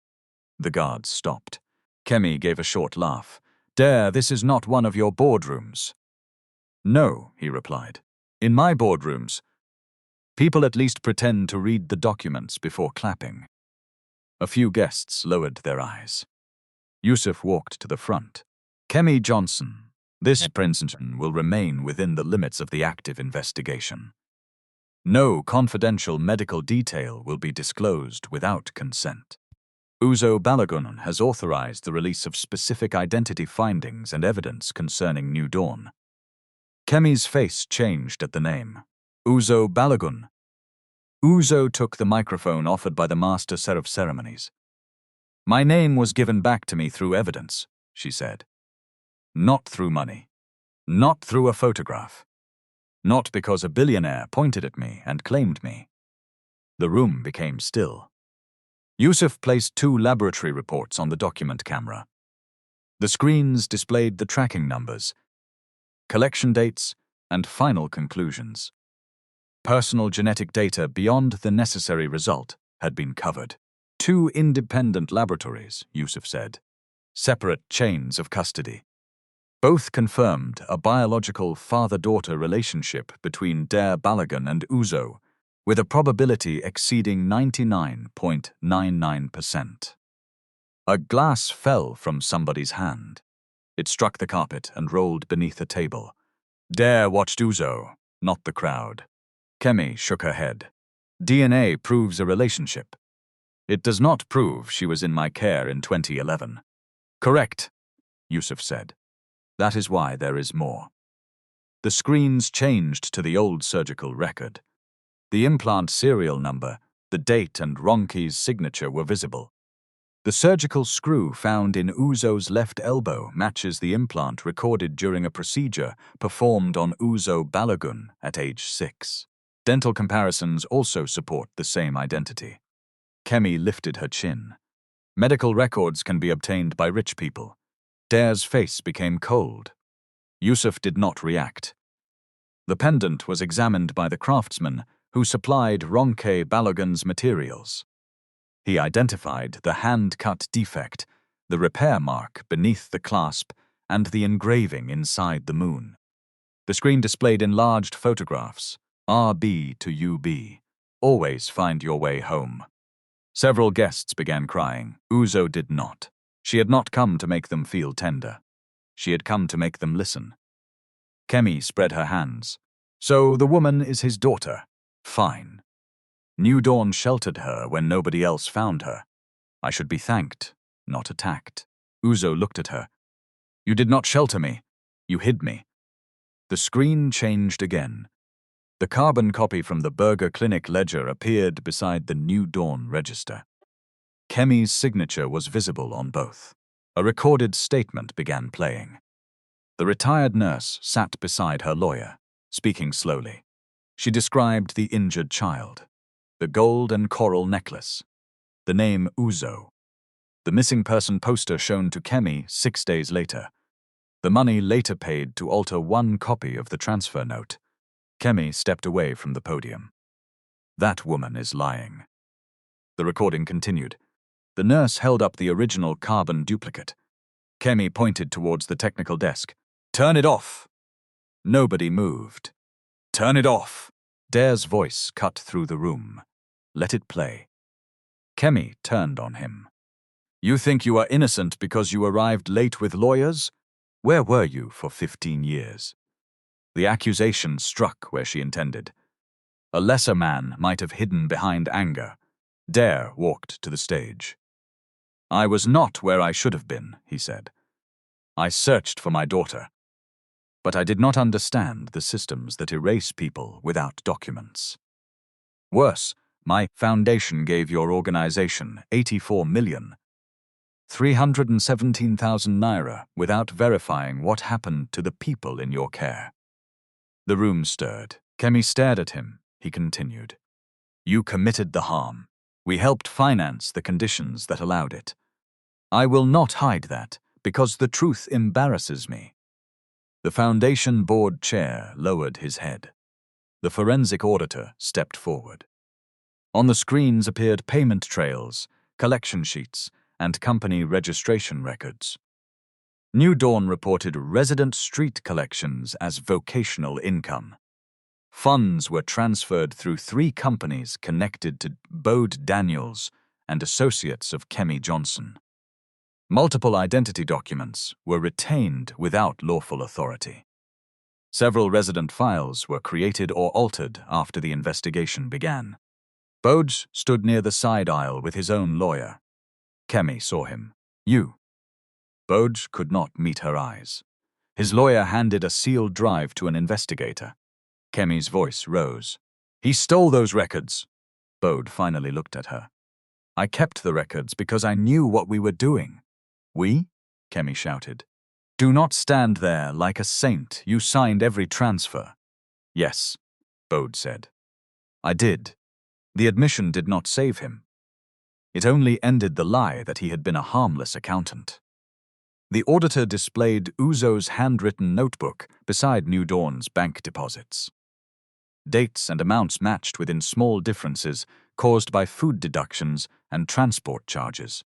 The guards stopped. Kemi gave a short laugh. "Dare, this is not one of your boardrooms." "No," he replied. "In my boardrooms, people at least pretend to read the documents before clapping." A few guests lowered their eyes. Yusuf walked to the front. "Kemi Johnson, this presentation will remain within the limits of the active investigation. No confidential medical detail will be disclosed without consent. Dare Balogun has authorized the release of specific identity findings and evidence concerning New Dawn." Kemi's face changed at the name. "Dare Balogun." Uzo took the microphone offered by the master of ceremonies. "My name was given back to me through evidence," she said. "Not through money. Not through a photograph. Not because a billionaire pointed at me and claimed me." The room became still. Yusuf placed 2 laboratory reports on the document camera. The screens displayed the tracking numbers, collection dates, and final conclusions. Personal genetic data beyond the necessary result had been covered. 2 independent laboratories, Yusuf said. Separate chains of custody. Both confirmed a biological father-daughter relationship between Dare Balogun and Uzo, with a probability exceeding 99.99%. A glass fell from somebody's hand. It struck the carpet and rolled beneath a table. Dare watched Uzo, not the crowd. Kemi shook her head. "DNA proves a relationship. It does not prove she was in my care in 2011. "Correct," Yusuf said. "That is why there is more." The screens changed to the old surgical record. The implant serial number, the date, and Ronke's signature were visible. The surgical screw found in Uzo's left elbow matches the implant recorded during a procedure performed on Dare Balogun at age 6. Dental comparisons also support the same identity. Kemi lifted her chin. Medical records can be obtained by rich people. Dare's face became cold. Yusuf did not react. The pendant was examined by the craftsman who supplied Dare Balogun's materials. He identified the hand-cut defect, the repair mark beneath the clasp, and the engraving inside the moon. The screen displayed enlarged photographs, RB to UB. Always find your way home. Several guests began crying. Uzo did not. She had not come to make them feel tender. She had come to make them listen. Kemi spread her hands. So the woman is his daughter. Fine. New Dawn sheltered her when nobody else found her. I should be thanked, not attacked. Uzo looked at her. You did not shelter me. You hid me. The screen changed again. The carbon copy from the Burger Clinic ledger appeared beside the New Dawn register. Kemi's signature was visible on both. A recorded statement began playing. The retired nurse sat beside her lawyer, speaking slowly. She described the injured child, the gold and coral necklace, the name Uzo, the missing person poster shown to Kemi 6 days later, the money later paid to alter one copy of the transfer note. Kemi stepped away from the podium. That woman is lying. The recording continued. The nurse held up the original carbon duplicate. Kemi pointed towards the technical desk. Turn it off. Nobody moved. Turn it off. Dare's voice cut through the room. Let it play. Kemi turned on him. You think you are innocent because you arrived late with lawyers? Where were you for 15 years? The accusation struck where she intended. A lesser man might have hidden behind anger. Dare walked to the stage. I was not where I should have been, he said. I searched for my daughter. But I did not understand the systems that erase people without documents. Worse, my foundation gave your organization 84 million, 317,000 naira without verifying what happened to the people in your care. The room stirred. Kemi stared at him. He continued. You committed the harm. We helped finance the conditions that allowed it. I will not hide that, because the truth embarrasses me. The foundation board chair lowered his head. The forensic auditor stepped forward. On the screens appeared payment trails, collection sheets, and company registration records. New Dawn reported resident street collections as vocational income. Funds were transferred through 3 companies connected to Bode Daniels and associates of Kemi Johnson. Multiple identity documents were retained without lawful authority. Several resident files were created or altered after the investigation began. Bode stood near the side aisle with his own lawyer. Kemi saw him. You. Bode could not meet her eyes. His lawyer handed a sealed drive to an investigator. Kemi's voice rose. He stole those records. Bode finally looked at her. I kept the records because I knew what we were doing. We? Kemi shouted. Do not stand there like a saint. You signed every transfer. Yes, Bode said. I did. The admission did not save him. It only ended the lie that he had been a harmless accountant. The auditor displayed Uzo's handwritten notebook beside New Dawn's bank deposits. Dates and amounts matched within small differences caused by food deductions and transport charges.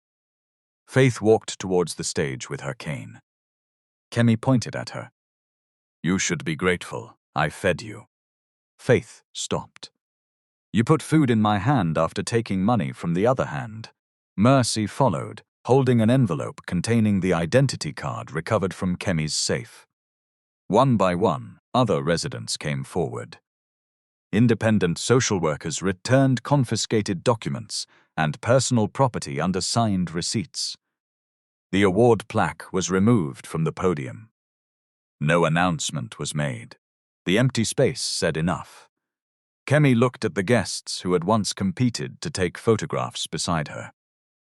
Faith walked towards the stage with her cane. Kemi pointed at her. You should be grateful. I fed you. Faith stopped. You put food in my hand after taking money from the other hand. Mercy followed, holding an envelope containing the identity card recovered from Kemi's safe. One by one, other residents came forward. Independent social workers returned confiscated documents and personal property under signed receipts. The award plaque was removed from the podium. No announcement was made. The empty space said enough. Kemi looked at the guests who had once competed to take photographs beside her.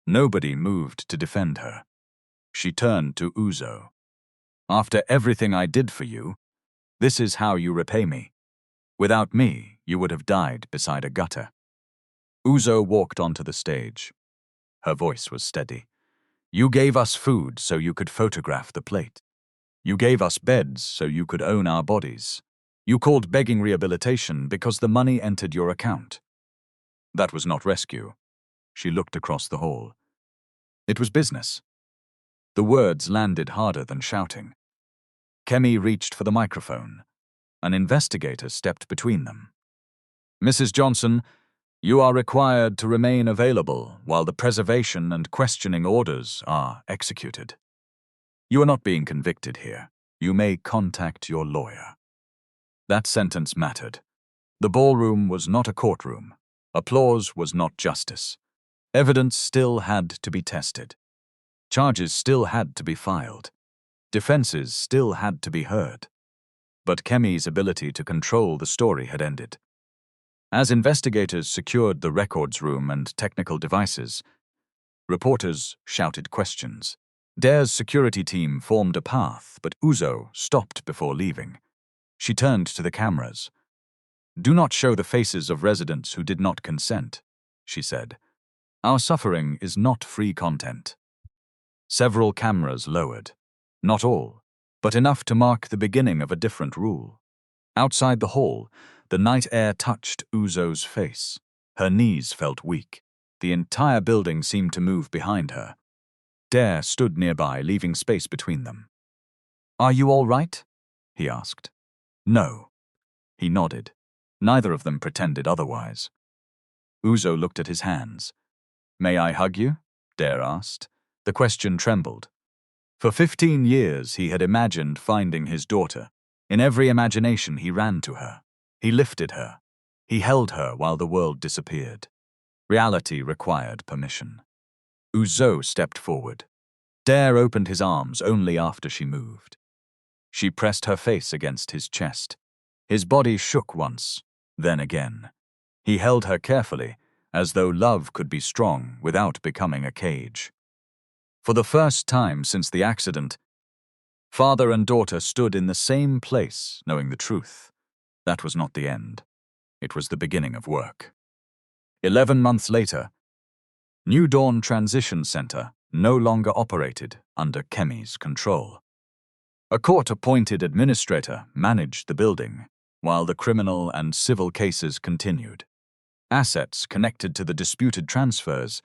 Nobody moved to defend her. She turned to Uzo. After everything I did for you, this is how you repay me. Without me, you would have died beside a gutter. Uzo walked onto the stage. Her voice was steady. You gave us food so you could photograph the plate. You gave us beds so you could own our bodies. You called begging rehabilitation because the money entered your account. That was not rescue. She looked across the hall. It was business. The words landed harder than shouting. Kemi reached for the microphone. An investigator stepped between them. Mrs. Johnson, you are required to remain available while the preservation and questioning orders are executed. You are not being convicted here. You may contact your lawyer. That sentence mattered. The ballroom was not a courtroom. Applause was not justice. Evidence still had to be tested. Charges still had to be filed. Defenses still had to be heard. But Kemi's ability to control the story had ended. As investigators secured the records room and technical devices, reporters shouted questions. Dare's security team formed a path, but Uzo stopped before leaving. She turned to the cameras. Do not show the faces of residents who did not consent, she said. Our suffering is not free content. Several cameras lowered. Not all, but enough to mark the beginning of a different rule. Outside the hall, the night air touched Uzo's face. Her knees felt weak. The entire building seemed to move behind her. Dare stood nearby, leaving space between them. Are you all right? He asked. No. He nodded. Neither of them pretended otherwise. Uzo looked at his hands. May I hug you? Dare asked. The question trembled. For 15 years he had imagined finding his daughter. In every imagination he ran to her. He lifted her. He held her while the world disappeared. Reality required permission. Uzo stepped forward. Dare opened his arms only after she moved. She pressed her face against his chest. His body shook once, then again. He held her carefully, as though love could be strong without becoming a cage. For the first time since the accident, father and daughter stood in the same place, knowing the truth. That was not the end. It was the beginning of work. 11 months later, New Dawn Transition Center no longer operated under Kemi's control. A court-appointed administrator managed the building, while the criminal and civil cases continued. Assets connected to the disputed transfers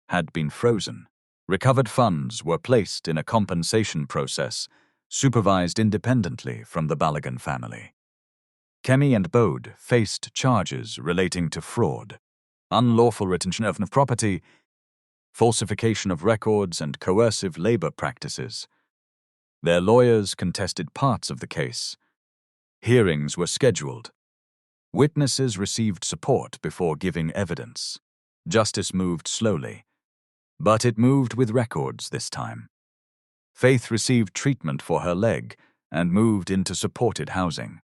had been frozen. Recovered funds were placed in a compensation process supervised independently from the Balogun family. Kemi and Bode faced charges relating to fraud, unlawful retention of property, falsification of records, and coercive labor practices. Their lawyers contested parts of the case. Hearings were scheduled. Witnesses received support before giving evidence. Justice moved slowly, but it moved with records this time. Faith received treatment for her leg and moved into supported housing.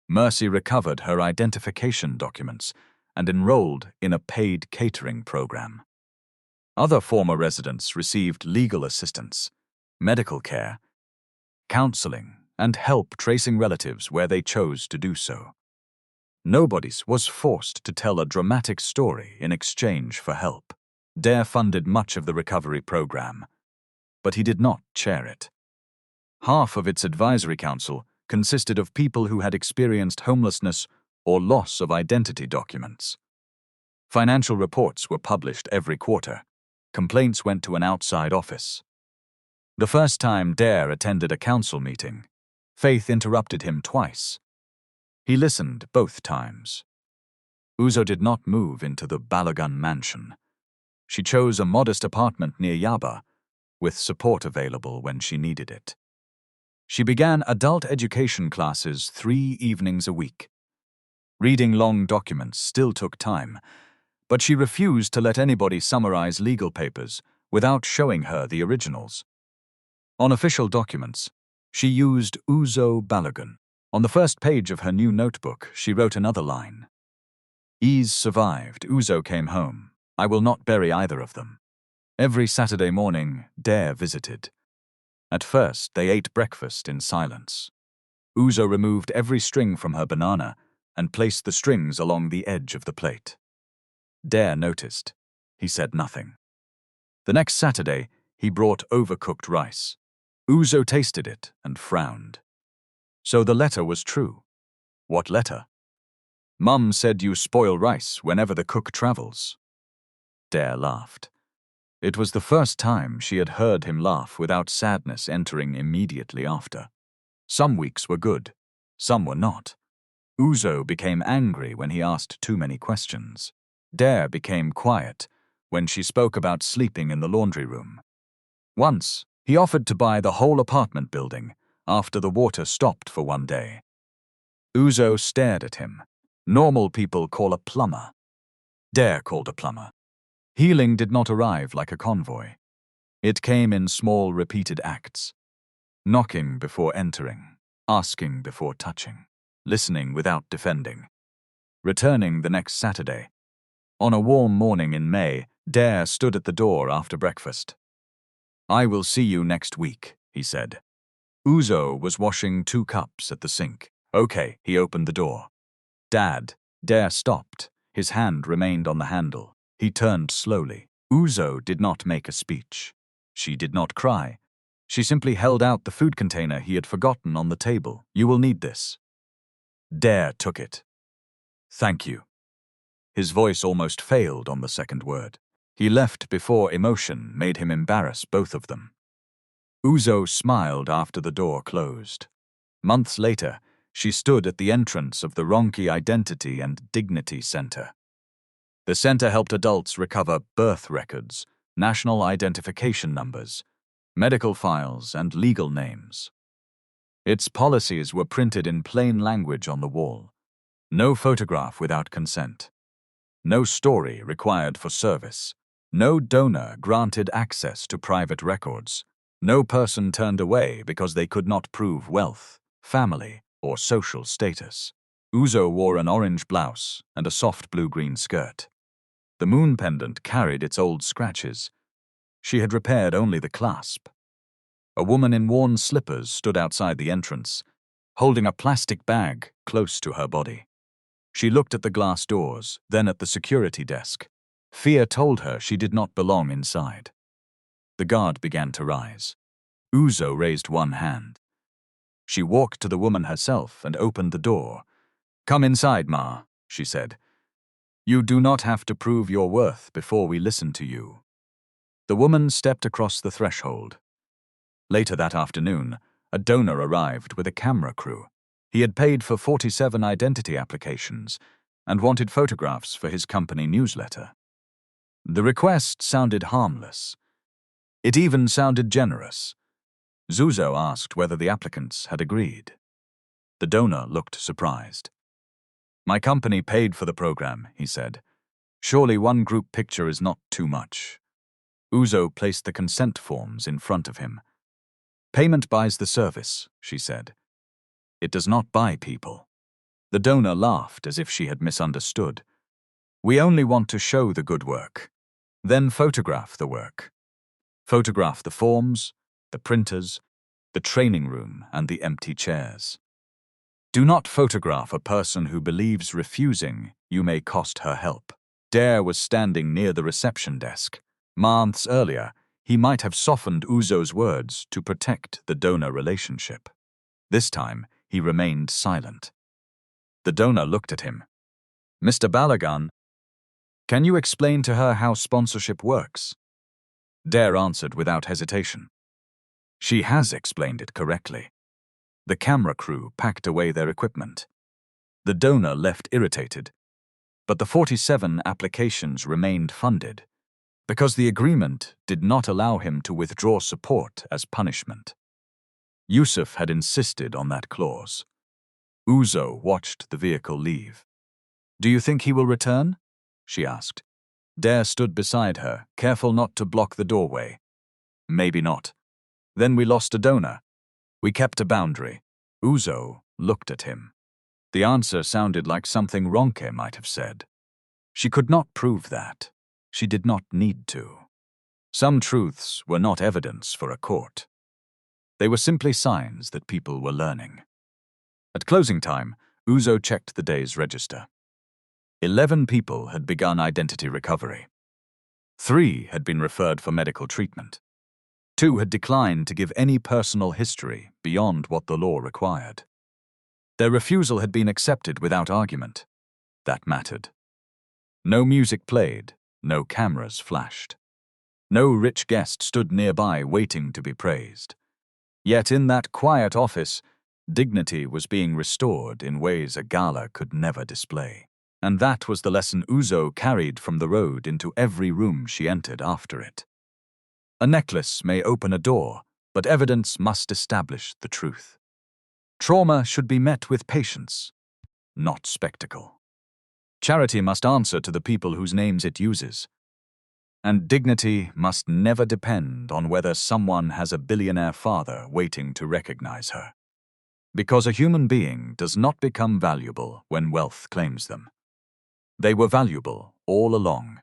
Mercy recovered her identification documents and enrolled in a paid catering program. Other former residents received legal assistance, medical care, counseling, and help tracing relatives where they chose to do so. Nobody was forced to tell a dramatic story in exchange for help. Dare funded much of the recovery program, but he did not chair it. Half of its advisory council consisted of people who had experienced homelessness or loss of identity documents. Financial reports were published every quarter. Complaints went to an outside office. The first time Dare attended a council meeting, Faith interrupted him twice. He listened both times. Uzo did not move into the Balogun mansion. She chose a modest apartment near Yaba, with support available when she needed it. She began adult education classes 3 evenings a week. Reading long documents still took time, but she refused to let anybody summarize legal papers without showing her the originals. On official documents, she used Uzo Balogun. On the first page of her new notebook, she wrote another line. Ease survived. Uzo came home. I will not bury either of them. Every Saturday morning, Dare visited. At first, they ate breakfast in silence. Uzo removed every string from her banana and placed the strings along the edge of the plate. Dare noticed. He said nothing. The next Saturday, he brought overcooked rice. Uzo tasted it and frowned. So the letter was true. What letter? Mum said you spoil rice whenever the cook travels. Dare laughed. It was the first time she had heard him laugh without sadness entering immediately after. Some weeks were good, some were not. Uzo became angry when he asked too many questions. Dare became quiet when she spoke about sleeping in the laundry room. Once, he offered to buy the whole apartment building after the water stopped for one day. Uzo stared at him. Normal people call a plumber. Dare called a plumber. Healing did not arrive like a convoy. It came in small, repeated acts. Knocking before entering, asking before touching, listening without defending. Returning the next Saturday. On a warm morning in May, Dare stood at the door after breakfast. "I will see you next week," he said. Uzo was washing 2 cups at the sink. "Okay," he opened the door. "Dad." Dare stopped. His hand remained on the handle. He turned slowly. Uzo did not make a speech. She did not cry. She simply held out the food container he had forgotten on the table. "You will need this." Dare took it. "Thank you." His voice almost failed on the second word. He left before emotion made him embarrass both of them. Uzo smiled after the door closed. Months later, she stood at the entrance of the Ronki Identity and Dignity Center. The center helped adults recover birth records, national identification numbers, medical files, and legal names. Its policies were printed in plain language on the wall. No photograph without consent. No story required for service. No donor granted access to private records. No person turned away because they could not prove wealth, family, or social status. Uzo wore an orange blouse and a soft blue-green skirt. The moon pendant carried its old scratches. She had repaired only the clasp. A woman in worn slippers stood outside the entrance, holding a plastic bag close to her body. She looked at the glass doors, then at the security desk. Fear told her she did not belong inside. The guard began to rise. Uzo raised one hand. She walked to the woman herself and opened the door. "Come inside, Ma," she said. "You do not have to prove your worth before we listen to you." The woman stepped across the threshold. Later that afternoon, a donor arrived with a camera crew. He had paid for 47 identity applications and wanted photographs for his company newsletter. The request sounded harmless. It even sounded generous. Uzo asked whether the applicants had agreed. The donor looked surprised. "My company paid for the program," he said. "Surely one group picture is not too much." Uzo placed the consent forms in front of him. "Payment buys the service," she said. "It does not buy people." The donor laughed as if she had misunderstood. "We only want to show the good work. Then photograph the work. Photograph the forms, the printers, the training room, and the empty chairs. Do not photograph a person who believes refusing you may cost her help." Dare was standing near the reception desk. Months earlier, he might have softened Uzo's words to protect the donor relationship. This time, he remained silent. The donor looked at him. "Mr. Balogun, can you explain to her how sponsorship works?" Dare answered without hesitation. She has explained it correctly. The camera crew packed away their equipment. The donor left irritated, but the 47 applications remained funded because the agreement did not allow him to withdraw support as punishment. Yusuf had insisted on that clause. Uzo watched the vehicle leave. "Do you think he will return?" she asked. Dare stood beside her, careful not to block the doorway. "Maybe not. Then we lost a donor. We kept a boundary." Uzo looked at him. The answer sounded like something Ronke might have said. She could not prove that. She did not need to. Some truths were not evidence for a court. They were simply signs that people were learning. At closing time, Uzo checked the day's register. 11 people had begun identity recovery. 3 had been referred for medical treatment. Two had declined to give any personal history beyond what the law required. Their refusal had been accepted without argument. That mattered. No music played, no cameras flashed. No rich guest stood nearby waiting to be praised. Yet in that quiet office, dignity was being restored in ways a gala could never display. And that was the lesson Uzo carried from the road into every room she entered after it. A necklace may open a door, but evidence must establish the truth. Trauma should be met with patience, not spectacle. Charity must answer to the people whose names it uses. And dignity must never depend on whether someone has a billionaire father waiting to recognize her. Because a human being does not become valuable when wealth claims them. They were valuable all along.